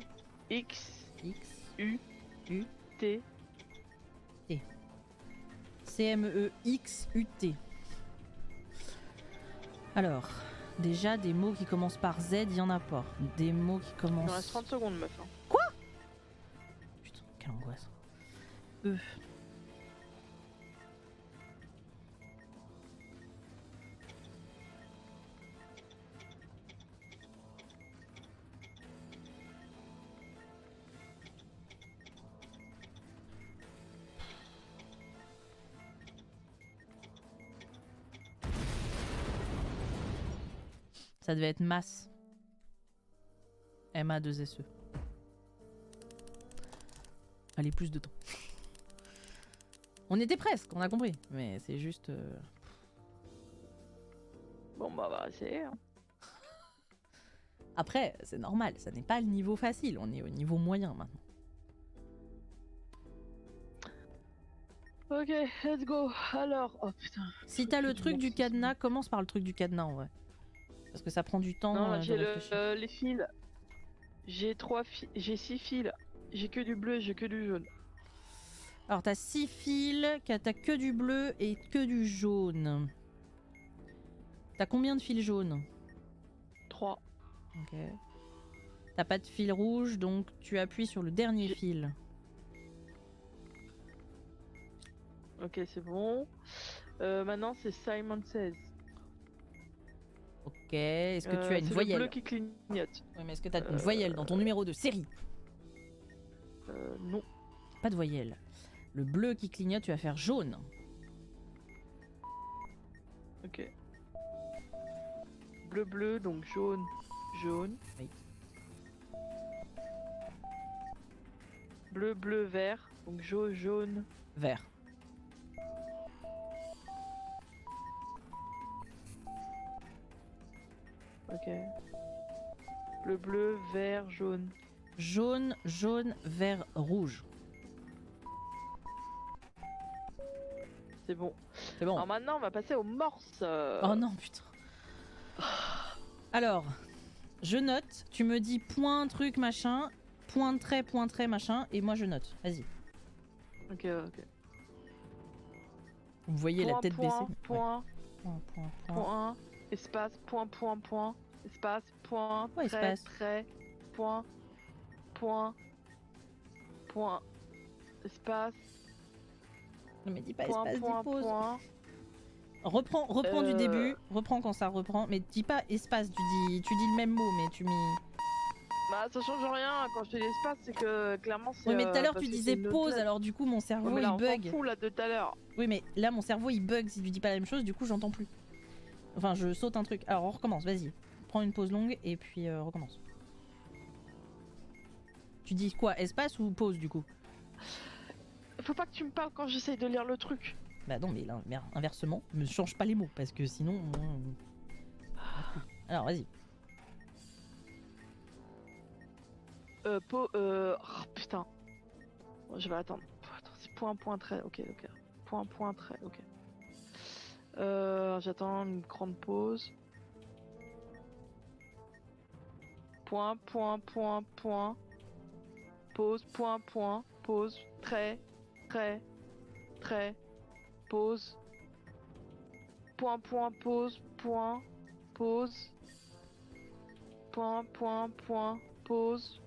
X,
X,
U,
U,
T.
C, M, E, X, U, T. Alors, déjà, des mots qui commencent par Z, il y en a pas. Des mots qui
Il nous reste
commencent...
30 secondes, meuf. Hein.
Putain, quelle angoisse. E. Ça devait être masse. MA2SE. Fallait plus de temps. On était presque, on a compris. Mais c'est juste...
Bon, bah, on va essayer. Hein.
Après, c'est normal, ça n'est pas le niveau facile. On est au niveau moyen maintenant.
Ok, let's go. Alors, oh putain.
Si t'as le truc du cadenas, commence par le truc du cadenas en vrai. Parce que ça prend du temps
Non,
de
j'ai
réfléchir.
les fils. J'ai 6 fils. J'ai que du bleu et j'ai que du jaune.
Alors t'as 6 fils, t'as que du bleu et que du jaune. T'as combien de fils jaunes?
3.
Ok. T'as pas de fil rouge, donc tu appuies sur le dernier fil.
Ok, c'est bon. Maintenant, c'est Simon Says.
Ok. Est-ce que tu as une
c'est
voyelle?
le bleu qui clignote.
Oui, mais est-ce que t'as une voyelle dans ton numéro de série?
Non.
Pas de voyelle. Le bleu qui clignote, tu vas faire jaune.
Ok. Bleu, bleu, donc jaune. jaune.
Oui.
Bleu, bleu, vert. Donc jaune, jaune.
Vert.
Ok. Bleu, bleu, vert, jaune.
Jaune, jaune, vert, rouge.
C'est bon.
C'est bon.
Alors maintenant, on va passer aux morses.
Oh non, putain. Alors, je note. Tu me dis point, truc, machin. Point, trait, machin. Et moi, je note. Vas-y.
Ok, ok.
Vous voyez la tête
point,
baissée.
point,
Ouais. Point.
point, espace, point, espace, point,
Ouais,
trait,
espace.
trait, point, espace,
Ne me dis pas
point,
espace,
point,
dis pause.
point.
Reprends du début. Reprends quand ça reprend. Mais dis pas espace. Tu dis le même mot, mais tu m'y...
Bah ça change rien, quand je fais l'espace c'est que clairement c'est...
Oui, mais tout à l'heure
parce
tu
que
disais
c'est une
pause,
lettre.
alors du coup mon cerveau
Ouais, mais là,
il
on
bug.
s'en fout là de tout à l'heure.
Oui, mais là mon cerveau il bug si tu dis pas la même chose, du coup j'entends plus. Enfin, je saute un truc. Alors on recommence, vas-y. Prends une pause longue et puis recommence. Tu dis quoi, espace ou pause du coup?
Faut pas que tu me parles quand j'essaye de lire le truc.
Bah non, mais là, inversement, ne change pas les mots parce que sinon. Alors vas-y.
Oh putain. Bon, je vais attendre. Attends, c'est point, point, trait, ok. Point, point, trait, ok. J'attends une grande pause. Point, point, point, point. Pause, point, point, pause, trait, trait, trait, pause. Point, point, pause, point, pause. Point, point, point, pause.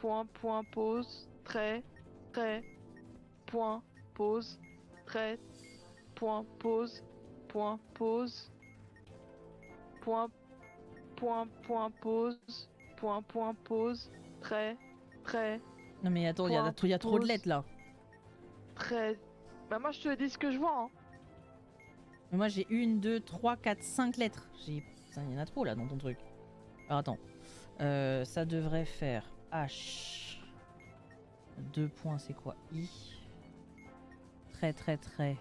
Point, point, pause, trait, trait, point, pause, trait, point, pause, point, pause. Point, point, point, pause, point, point, pause, trait, trait,
Non mais attends, il y a trop de
pause.
lettres là.
trait. Bah moi je te dis ce que je vois hein.
Mais moi j'ai 1, 2, 3, 4, 5 lettres. Il y en a trop là dans ton truc. Alors attends. Ça devrait faire H. 2 points, c'est quoi? I. Trait, trait, trait.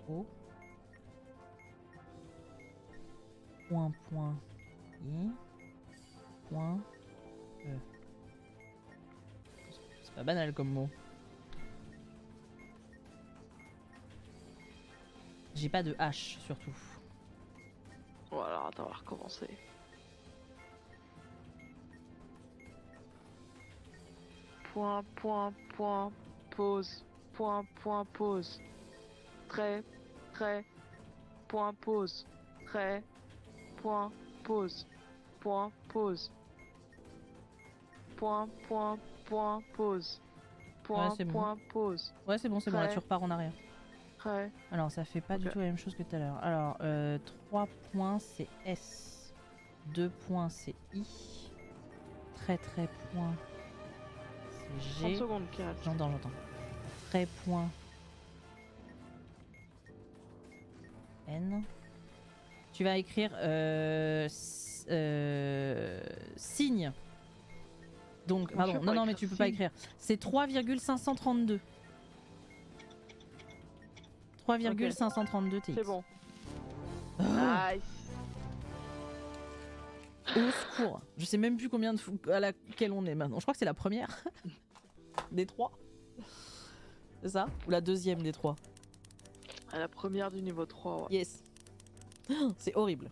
O. Point, point. I. Point. E. C'est pas banal comme mot. J'ai pas de H surtout.
Voilà, attends, on va recommencer. Point, point, point, pause. Point, point, pause. Trait, trait, point, pause. Trait, point, pause. Point, pause. Point, point, point, pause. Point,
Ouais, c'est bon.
point, pause.
Ouais, c'est bon, là
Trait.
tu repars en arrière.
Trait.
Alors ça fait pas du
Ok.
tout la même chose que tout à l'heure. Alors 3 points c'est S. 2 points c'est I. Trait, trait, point c'est
30
G.
secondes qui restent.
J'entends. Trait, point N. Tu vas écrire signe. Donc, pardon,
peux pas
non, mais
écrire
tu peux pas
signe.
écrire. C'est 3,532. 3,532 TX.
C'est bon.
Oh,
Nice.
au secours. Je sais même plus combien de à laquelle on est maintenant. Je crois que c'est la première des 3. C'est ça? Ou la deuxième des 3?
À la première du niveau 3, ouais.
Yes. C'est horrible.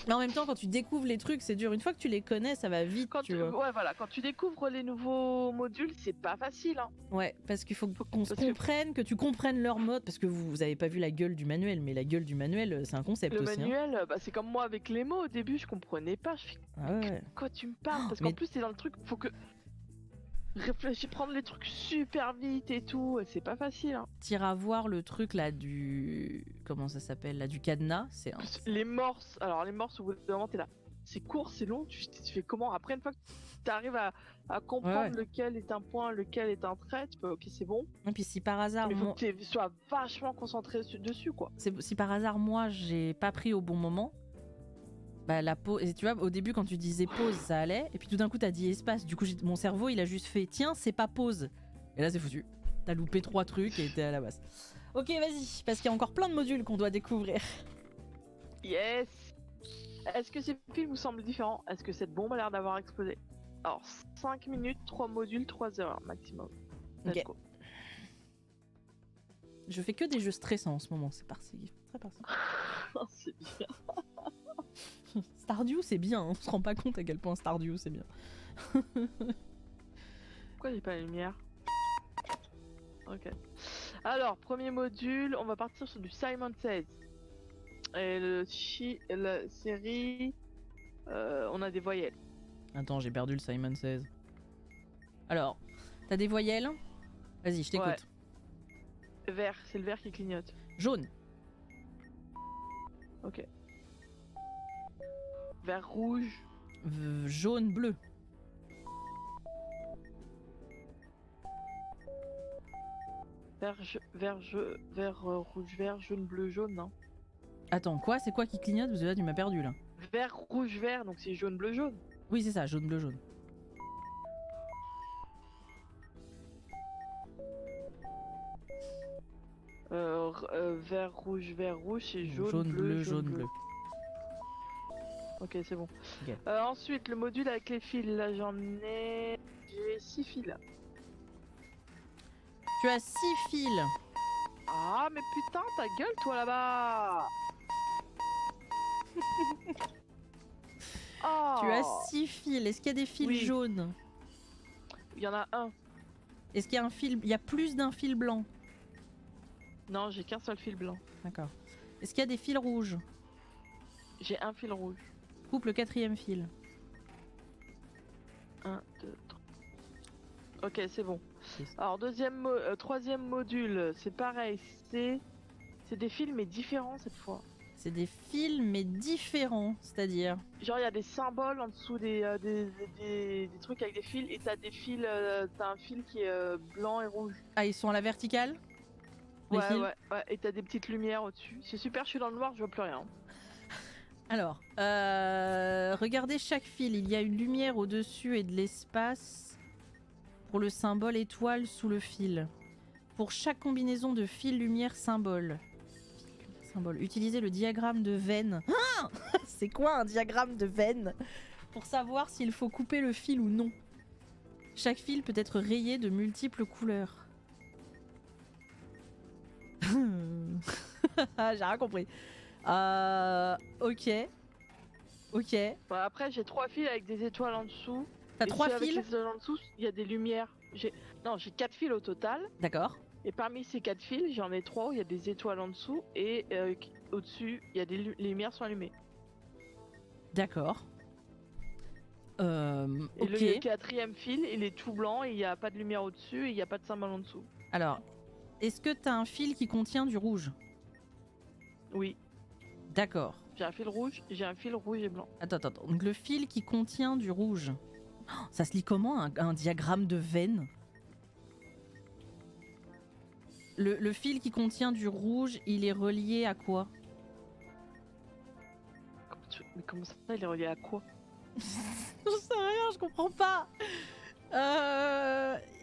Mais en même temps, quand tu découvres les trucs, c'est dur. Une fois que tu les connais, ça va vite,
Quand
tu vois.
ouais, voilà, quand tu découvres les nouveaux modules, c'est pas facile. Hein.
Ouais, parce qu'il faut qu'on se
parce que-
comprenne, que tu comprennes leur mode, parce que vous avez pas vu la gueule du manuel, mais la gueule du manuel, c'est un concept
Le
aussi. Hein.
manuel, bah, c'est comme moi avec les mots. Au début, je comprenais pas. Je fais
Ah ouais.
quoi tu me parles? Parce
mais-
qu'en plus, c'est dans le truc, faut que réfléchir, prendre les trucs super vite et tout. Et c'est pas facile. Hein.
T'iras voir le truc là du. Comment ça s'appelle là? Du cadenas. C'est un.
Les morses, alors les morses, au bout d'un moment, t'es là. C'est court, c'est long. Tu fais comment? Après, une fois que t'arrives à comprendre
Ouais.
lequel est un point, lequel est un trait, tu peux, ok, c'est bon.
Et puis si par hasard,
Mais faut
moi...
que tu sois vachement concentré dessus, quoi.
si par hasard moi j'ai pas pris au bon moment, Bah la pause, et tu vois, au début quand tu disais pause, ça allait, et puis tout d'un coup t'as dit espace, du coup mon cerveau il a juste fait tiens, c'est pas pause. Et là c'est foutu. T'as loupé 3 trucs et t'es à la base. Ok, vas-y, parce qu'il y a encore plein de modules qu'on doit découvrir.
Yes. Est-ce que ces films vous semblent différents? Est-ce que cette bombe a l'air d'avoir explosé? Alors, 5 minutes, 3 modules, 3 heures maximum. Let's
Ok.
go.
Je fais que des jeux stressants en ce moment, c'est parti. Très parti.
C'est bien.
Stardew c'est bien, hein. On se rend pas compte à quel point Stardew c'est bien.
Pourquoi j'ai pas la lumière? Ok. Alors, premier module, on va partir sur du Simon Says. Et la série, on a des voyelles.
Attends, j'ai perdu le Simon Says. Alors, t'as des voyelles? Vas-y, je t'écoute.
Ouais. Vert, c'est le vert qui clignote.
Jaune.
Ok. Vert rouge.
Jaune, bleu.
Rouge, vert, jaune, bleu, jaune, non?
Attends, quoi? C'est quoi qui clignote? Parce que là, tu m'as perdu, là.
Vert, rouge, vert, donc c'est jaune, bleu, jaune.
Oui, c'est ça, jaune, bleu, jaune.
Vert, rouge, c'est jaune,
bleu, jaune, bleu.
Ok, c'est bon.
Ok.
Ensuite, le module avec les fils, là j'ai 6 fils.
Tu as 6 fils.
Ah, mais putain, ta gueule, toi, là-bas. Oh.
Tu as 6 fils. Est-ce qu'il y a des fils
Oui.
jaunes?
Il y en a un.
Est-ce qu'il y a un fil... Il y a plus d'un fil blanc?
Non, j'ai qu'un seul fil blanc.
D'accord. Est-ce qu'il y a des fils rouges?
J'ai un fil rouge.
Coupe le 4e fil.
1, 2, 3. Ok, c'est bon.
Yes.
Alors, troisième module, c'est pareil. C'est des fils, mais différents cette fois.
C'est des fils mais différents, c'est-à-dire...
Genre, il y a des symboles en dessous des trucs avec des fils, et t'as des fils, t'as un fil qui est blanc et rouge.
Ah, ils sont à la verticale? Les fils
Ouais, et t'as des petites lumières au-dessus. C'est super, je suis dans le noir, je vois plus rien.
Alors, regardez chaque fil. Il y a une lumière au-dessus et de l'espace pour le symbole étoile sous le fil. Pour chaque combinaison de fil, lumière, symbole. Utilisez le diagramme de Venn. Ah c'est quoi un diagramme de Venn? Pour savoir s'il faut couper le fil ou non. Chaque fil peut être rayé de multiples couleurs. J'ai rien compris. Ok.
Bon, après, j'ai 3 fils avec des étoiles en dessous.
T'as
Et
3
ceux avec
fils?
les étoiles en dessous, il y a des lumières. J'ai 4 fils au total.
D'accord.
Et parmi ces 4 fils, j'en ai 3 où il y a des étoiles en dessous. Et au-dessus, il y a les lumières sont allumées.
D'accord.
Et
Ok.
le 4e fil, il est tout blanc et il n'y a pas de lumière au-dessus et il n'y a pas de symbole en dessous.
Alors, est-ce que t'as un fil qui contient du rouge?
Oui,
D'accord.
j'ai un fil rouge et blanc.
Attends. Donc le fil qui contient du rouge. Oh, ça se lit comment un diagramme de Venn? Le fil qui contient du rouge, il est relié à quoi?
Mais comment ça, il est relié à quoi?
Je sais rien, je comprends pas.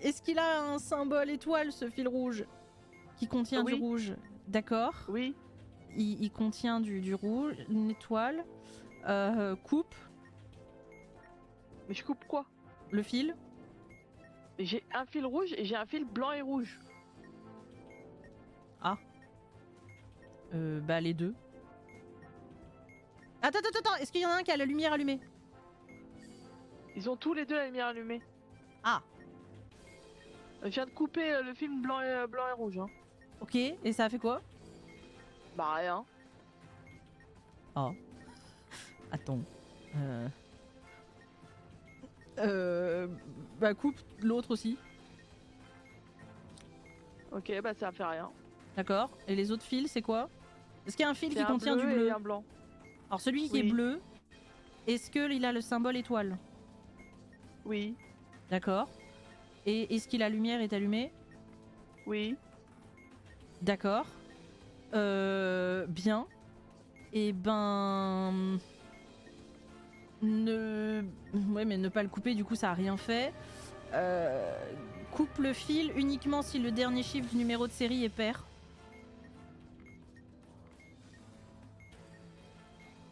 Est-ce qu'il a un symbole étoile, ce fil rouge? Qui contient du
Oui.
rouge? D'accord.
Oui,
Il contient du rouge, une étoile. Coupe
mais je coupe quoi?
le fil.
J'ai un fil rouge et j'ai un fil blanc et rouge.
Bah les deux. Attends, est-ce qu'il y en a un qui a la lumière allumée?
Ils ont tous les deux la lumière allumée.
Ah.
Je viens de couper le film blanc et rouge. Hein.
Ok, et ça a fait quoi?
Bah rien.
Ah. Attends. Bah coupe l'autre aussi.
Ok, bah ça fait rien.
D'accord. Et les autres fils, c'est quoi? Est-ce qu'il y a un fil
C'est
qui
un
contient du
bleu
bleu?
et un blanc.
Alors celui qui
Oui.
est bleu, est-ce qu'il a le symbole étoile?
Oui,
D'accord. Et est-ce que la lumière est allumée?
oui.
D'accord. Bien. Et ben... Ouais, mais ne pas le couper, du coup, ça a rien fait. Coupe le fil uniquement si le dernier chiffre du numéro de série est pair.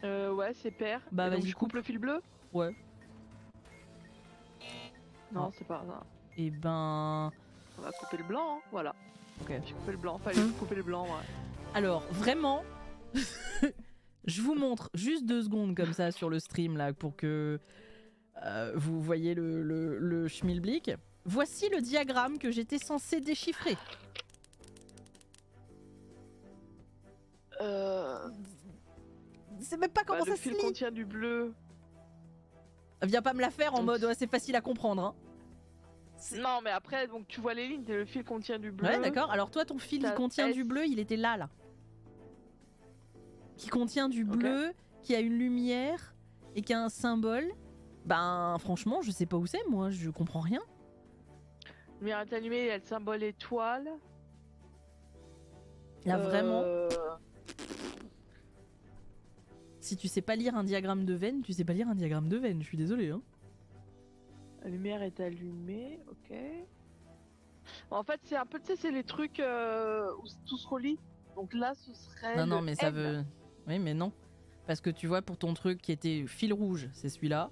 Ouais, c'est pair.
Bah,
Et donc
vas-y,
je coupe le fil bleu?
Ouais.
Non,
Ah.
c'est pas ça.
Et ben...
On va couper le blanc, hein. Voilà.
Ok.
J'ai coupé le blanc, fallait couper le blanc, ouais.
Alors, vraiment, je vous montre juste 2 secondes comme ça sur le stream là pour que vous voyez le schmilblick. Voici le diagramme que j'étais censé déchiffrer. Je sais même pas comment ça
le
se
fil
lit.
contient du bleu.
Viens pas me la faire en
Donc,
mode ouais, c'est facile à comprendre. Hein.
Non, mais après, donc tu vois les lignes, le fil contient du bleu.
Ouais, d'accord. Alors toi, ton fil, il
T'as
contient
S.
du bleu, il était là. Qui contient du bleu, qui a une lumière et qui a un symbole. Ben, franchement, je sais pas où c'est, moi. Je comprends rien.
Lumière est allumée, il y a le symbole étoile.
Là, vraiment,
Euh,
si tu sais pas lire un diagramme de veine, tu sais pas lire un diagramme de veine. Je suis désolée, hein.
La lumière est allumée, ok. En fait, c'est un peu, tu sais, c'est les trucs où tout se relie. Donc là, ce serait.
Non,
le
non, mais ça
N.
veut... Oui, mais non. Parce que tu vois, pour ton truc qui était fil rouge, c'est celui-là.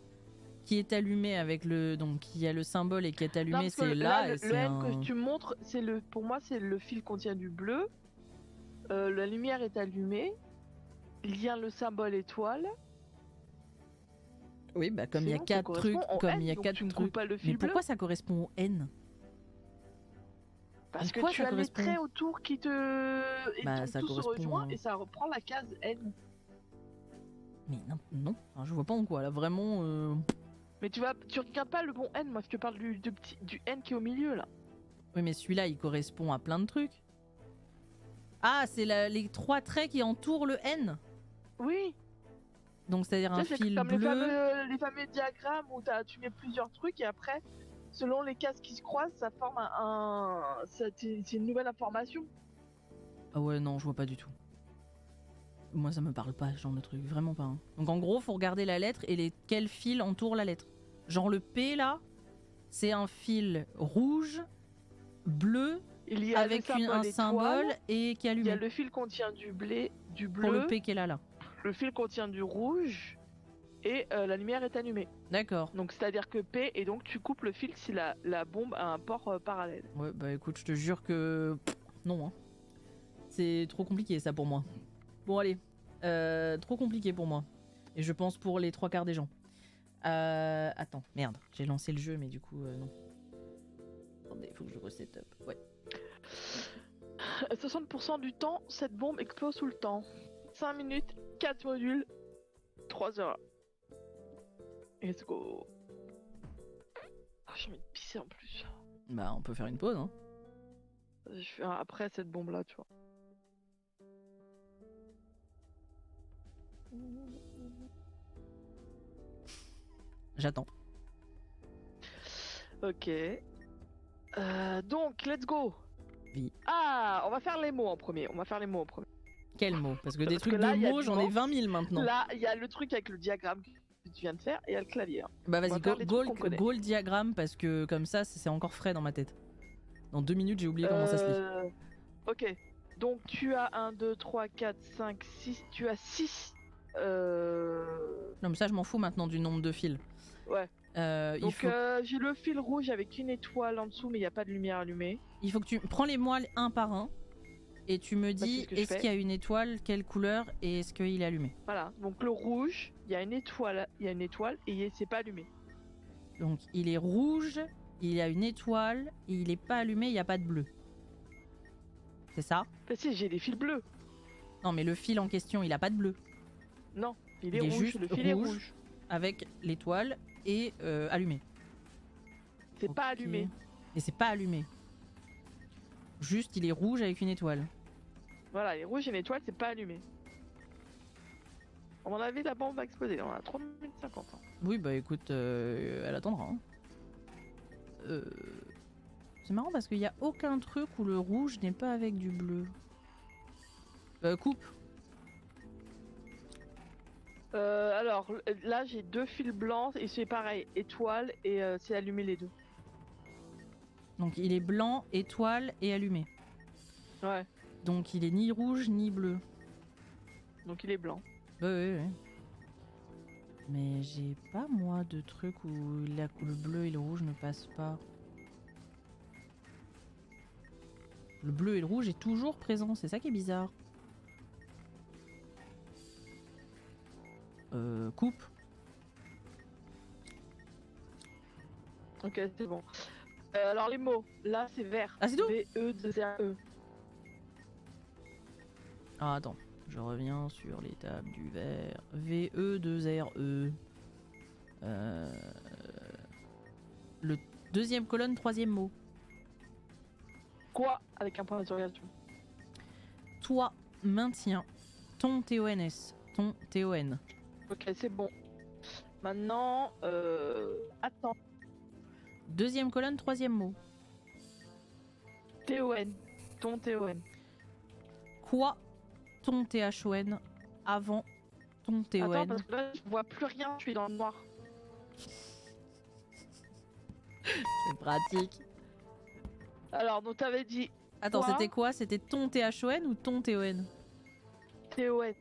Qui est allumé avec le... Donc, qui a le symbole et qui est
Non,
allumé,
parce que
c'est là.
le
Et c'est
N
un...
que tu montres, c'est le. Pour moi, c'est le fil contient du bleu. La lumière est allumée. Il y a le symbole étoile.
Oui, bah comme il y a
Sinon, ça
4
correspond
trucs,
au
comme
N,
il y a
donc
4
tu ne
trucs...
coupes pas le
Mais
fil bleu.
pourquoi ça correspond au N?
Parce que
Pourquoi
tu
ça
as les
correspond
traits autour qui te. Et
Bah,
donc
ça
tout se
correspond
rejoint
à-
et ça reprend la case N.
Mais non, non. Enfin, je vois pas en quoi, là, vraiment...
Mais tu regardes pas le bon N, moi je te parle du N qui est au milieu là.
Oui, mais celui-là, il correspond à plein de trucs. Ah, c'est les 3 traits qui entourent le N.
Oui.
Donc, c'est-à-dire un
Tu sais, c'est
fil
comme
bleu...
les fameux diagrammes où tu mets plusieurs trucs et après, selon les cases qui se croisent, ça forme c'est une nouvelle information.
Ah ouais, non, je vois pas du tout. Moi, ça me parle pas, ce genre de truc. Vraiment pas. Hein. Donc, en gros, faut regarder la lettre et quel fil entoure la lettre. Genre, le P, là, c'est un fil rouge, bleu,
Il y a
avec un symbole et qui est
Il y
allumé.
a le fil contient du bleu,
Pour le P qui est là.
le fil contient du rouge et la lumière est allumée.
D'accord.
Donc c'est-à-dire que P et donc tu coupes le fil si la bombe a un port parallèle.
Ouais, bah écoute, je te jure que... non, hein. C'est trop compliqué, ça, pour moi. Bon, allez. Trop compliqué pour moi. Et je pense pour les 3 quarts des gens. Attends, merde. J'ai lancé le jeu, mais du coup, non. Attendez, faut que je reset up. Ouais.
60% du temps, cette bombe explose tout le temps. 5 minutes, 4 modules, 3 heures. Let's go. Ah, j'ai envie de pisser en plus.
Bah, on peut faire une pause, hein.
Je fais après cette bombe là, tu vois.
J'attends.
Ok. Donc, let's go.
Oui.
Ah, on va faire les mots en premier.
Quel mot? Parce que des
Parce
trucs
que là,
de
il y a
mots,
du
j'en ai
mot.
20 000 maintenant.
Là, il y a le truc avec le diagramme que tu viens de faire et il y a le clavier. Hein.
Bah,
on
vas-y,
va faire les trucs qu'on connaît.
go le diagramme, parce que comme ça, c'est encore frais dans ma tête. Dans 2 minutes, j'ai oublié comment ça se lit.
Ok. Donc, tu as 1, 2, 3, 4, 5, 6. Tu as 6.
Non, mais ça, je m'en fous maintenant du nombre de fils.
Ouais.
Il
Donc,
faut...
j'ai le fil rouge avec une étoile en dessous, mais il n'y a pas de lumière allumée.
il faut que tu prends les mois un par un et tu me dis
c'est ce que je
est-ce
fais.
qu'il y a une étoile, quelle couleur et est-ce qu'il est allumé.
Voilà. Donc, le rouge, il y a une étoile et c'est pas allumé.
Donc il est rouge, il y a une étoile, et il est pas allumé, il n'y a pas de bleu. C'est ça?
Bah, si, j'ai des fils bleus.
Non, mais le fil en question, il a pas de bleu.
Non, il est
Il est
rouge.
juste
Le fil est
rouge.
rouge.
Avec l'étoile et allumé.
C'est pas
Ok.
allumé.
Et c'est pas allumé. Juste, il est rouge avec une étoile.
Voilà, il est rouge et une étoile, c'est pas allumé. À mon avis, la bombe va exploser. On a 3 minutes 50. Hein.
Oui, bah écoute, elle attendra. Hein. C'est marrant parce qu'il n'y a aucun truc où le rouge n'est pas avec du bleu. Coupe.
Alors là j'ai 2 fils blancs et c'est pareil, étoile et c'est allumé les deux.
Donc il est blanc, étoile et allumé.
Ouais,
Donc il est ni rouge ni bleu.
donc il est blanc.
Ouais. Mais j'ai pas moi de truc où le bleu et le rouge ne passent pas. Le bleu et le rouge est toujours présent, c'est ça qui est bizarre. Coupe.
Ok, c'est bon. Alors les mots, là c'est vert.
Ah, c'est tout
V-E-2-R-E.
Ah attends, je reviens sur l'étape du vert. VE2RE. Le deuxième colonne, troisième mot.
Quoi? Avec un point d'interrogation.
Toi, maintiens. Ton TONS. Ton TON.
Ok, c'est bon. Maintenant, attends.
Deuxième colonne, troisième mot.
T-O-N. Ton T-O-N.
Quoi ton THON avant ton TON.
Attends, parce que là, je vois plus rien, je suis dans le noir.
C'est pratique.
Alors, donc t'avais dit
Attends,
Quoi
c'était quoi? C'était ton THON ou ton TON?
T-O-N.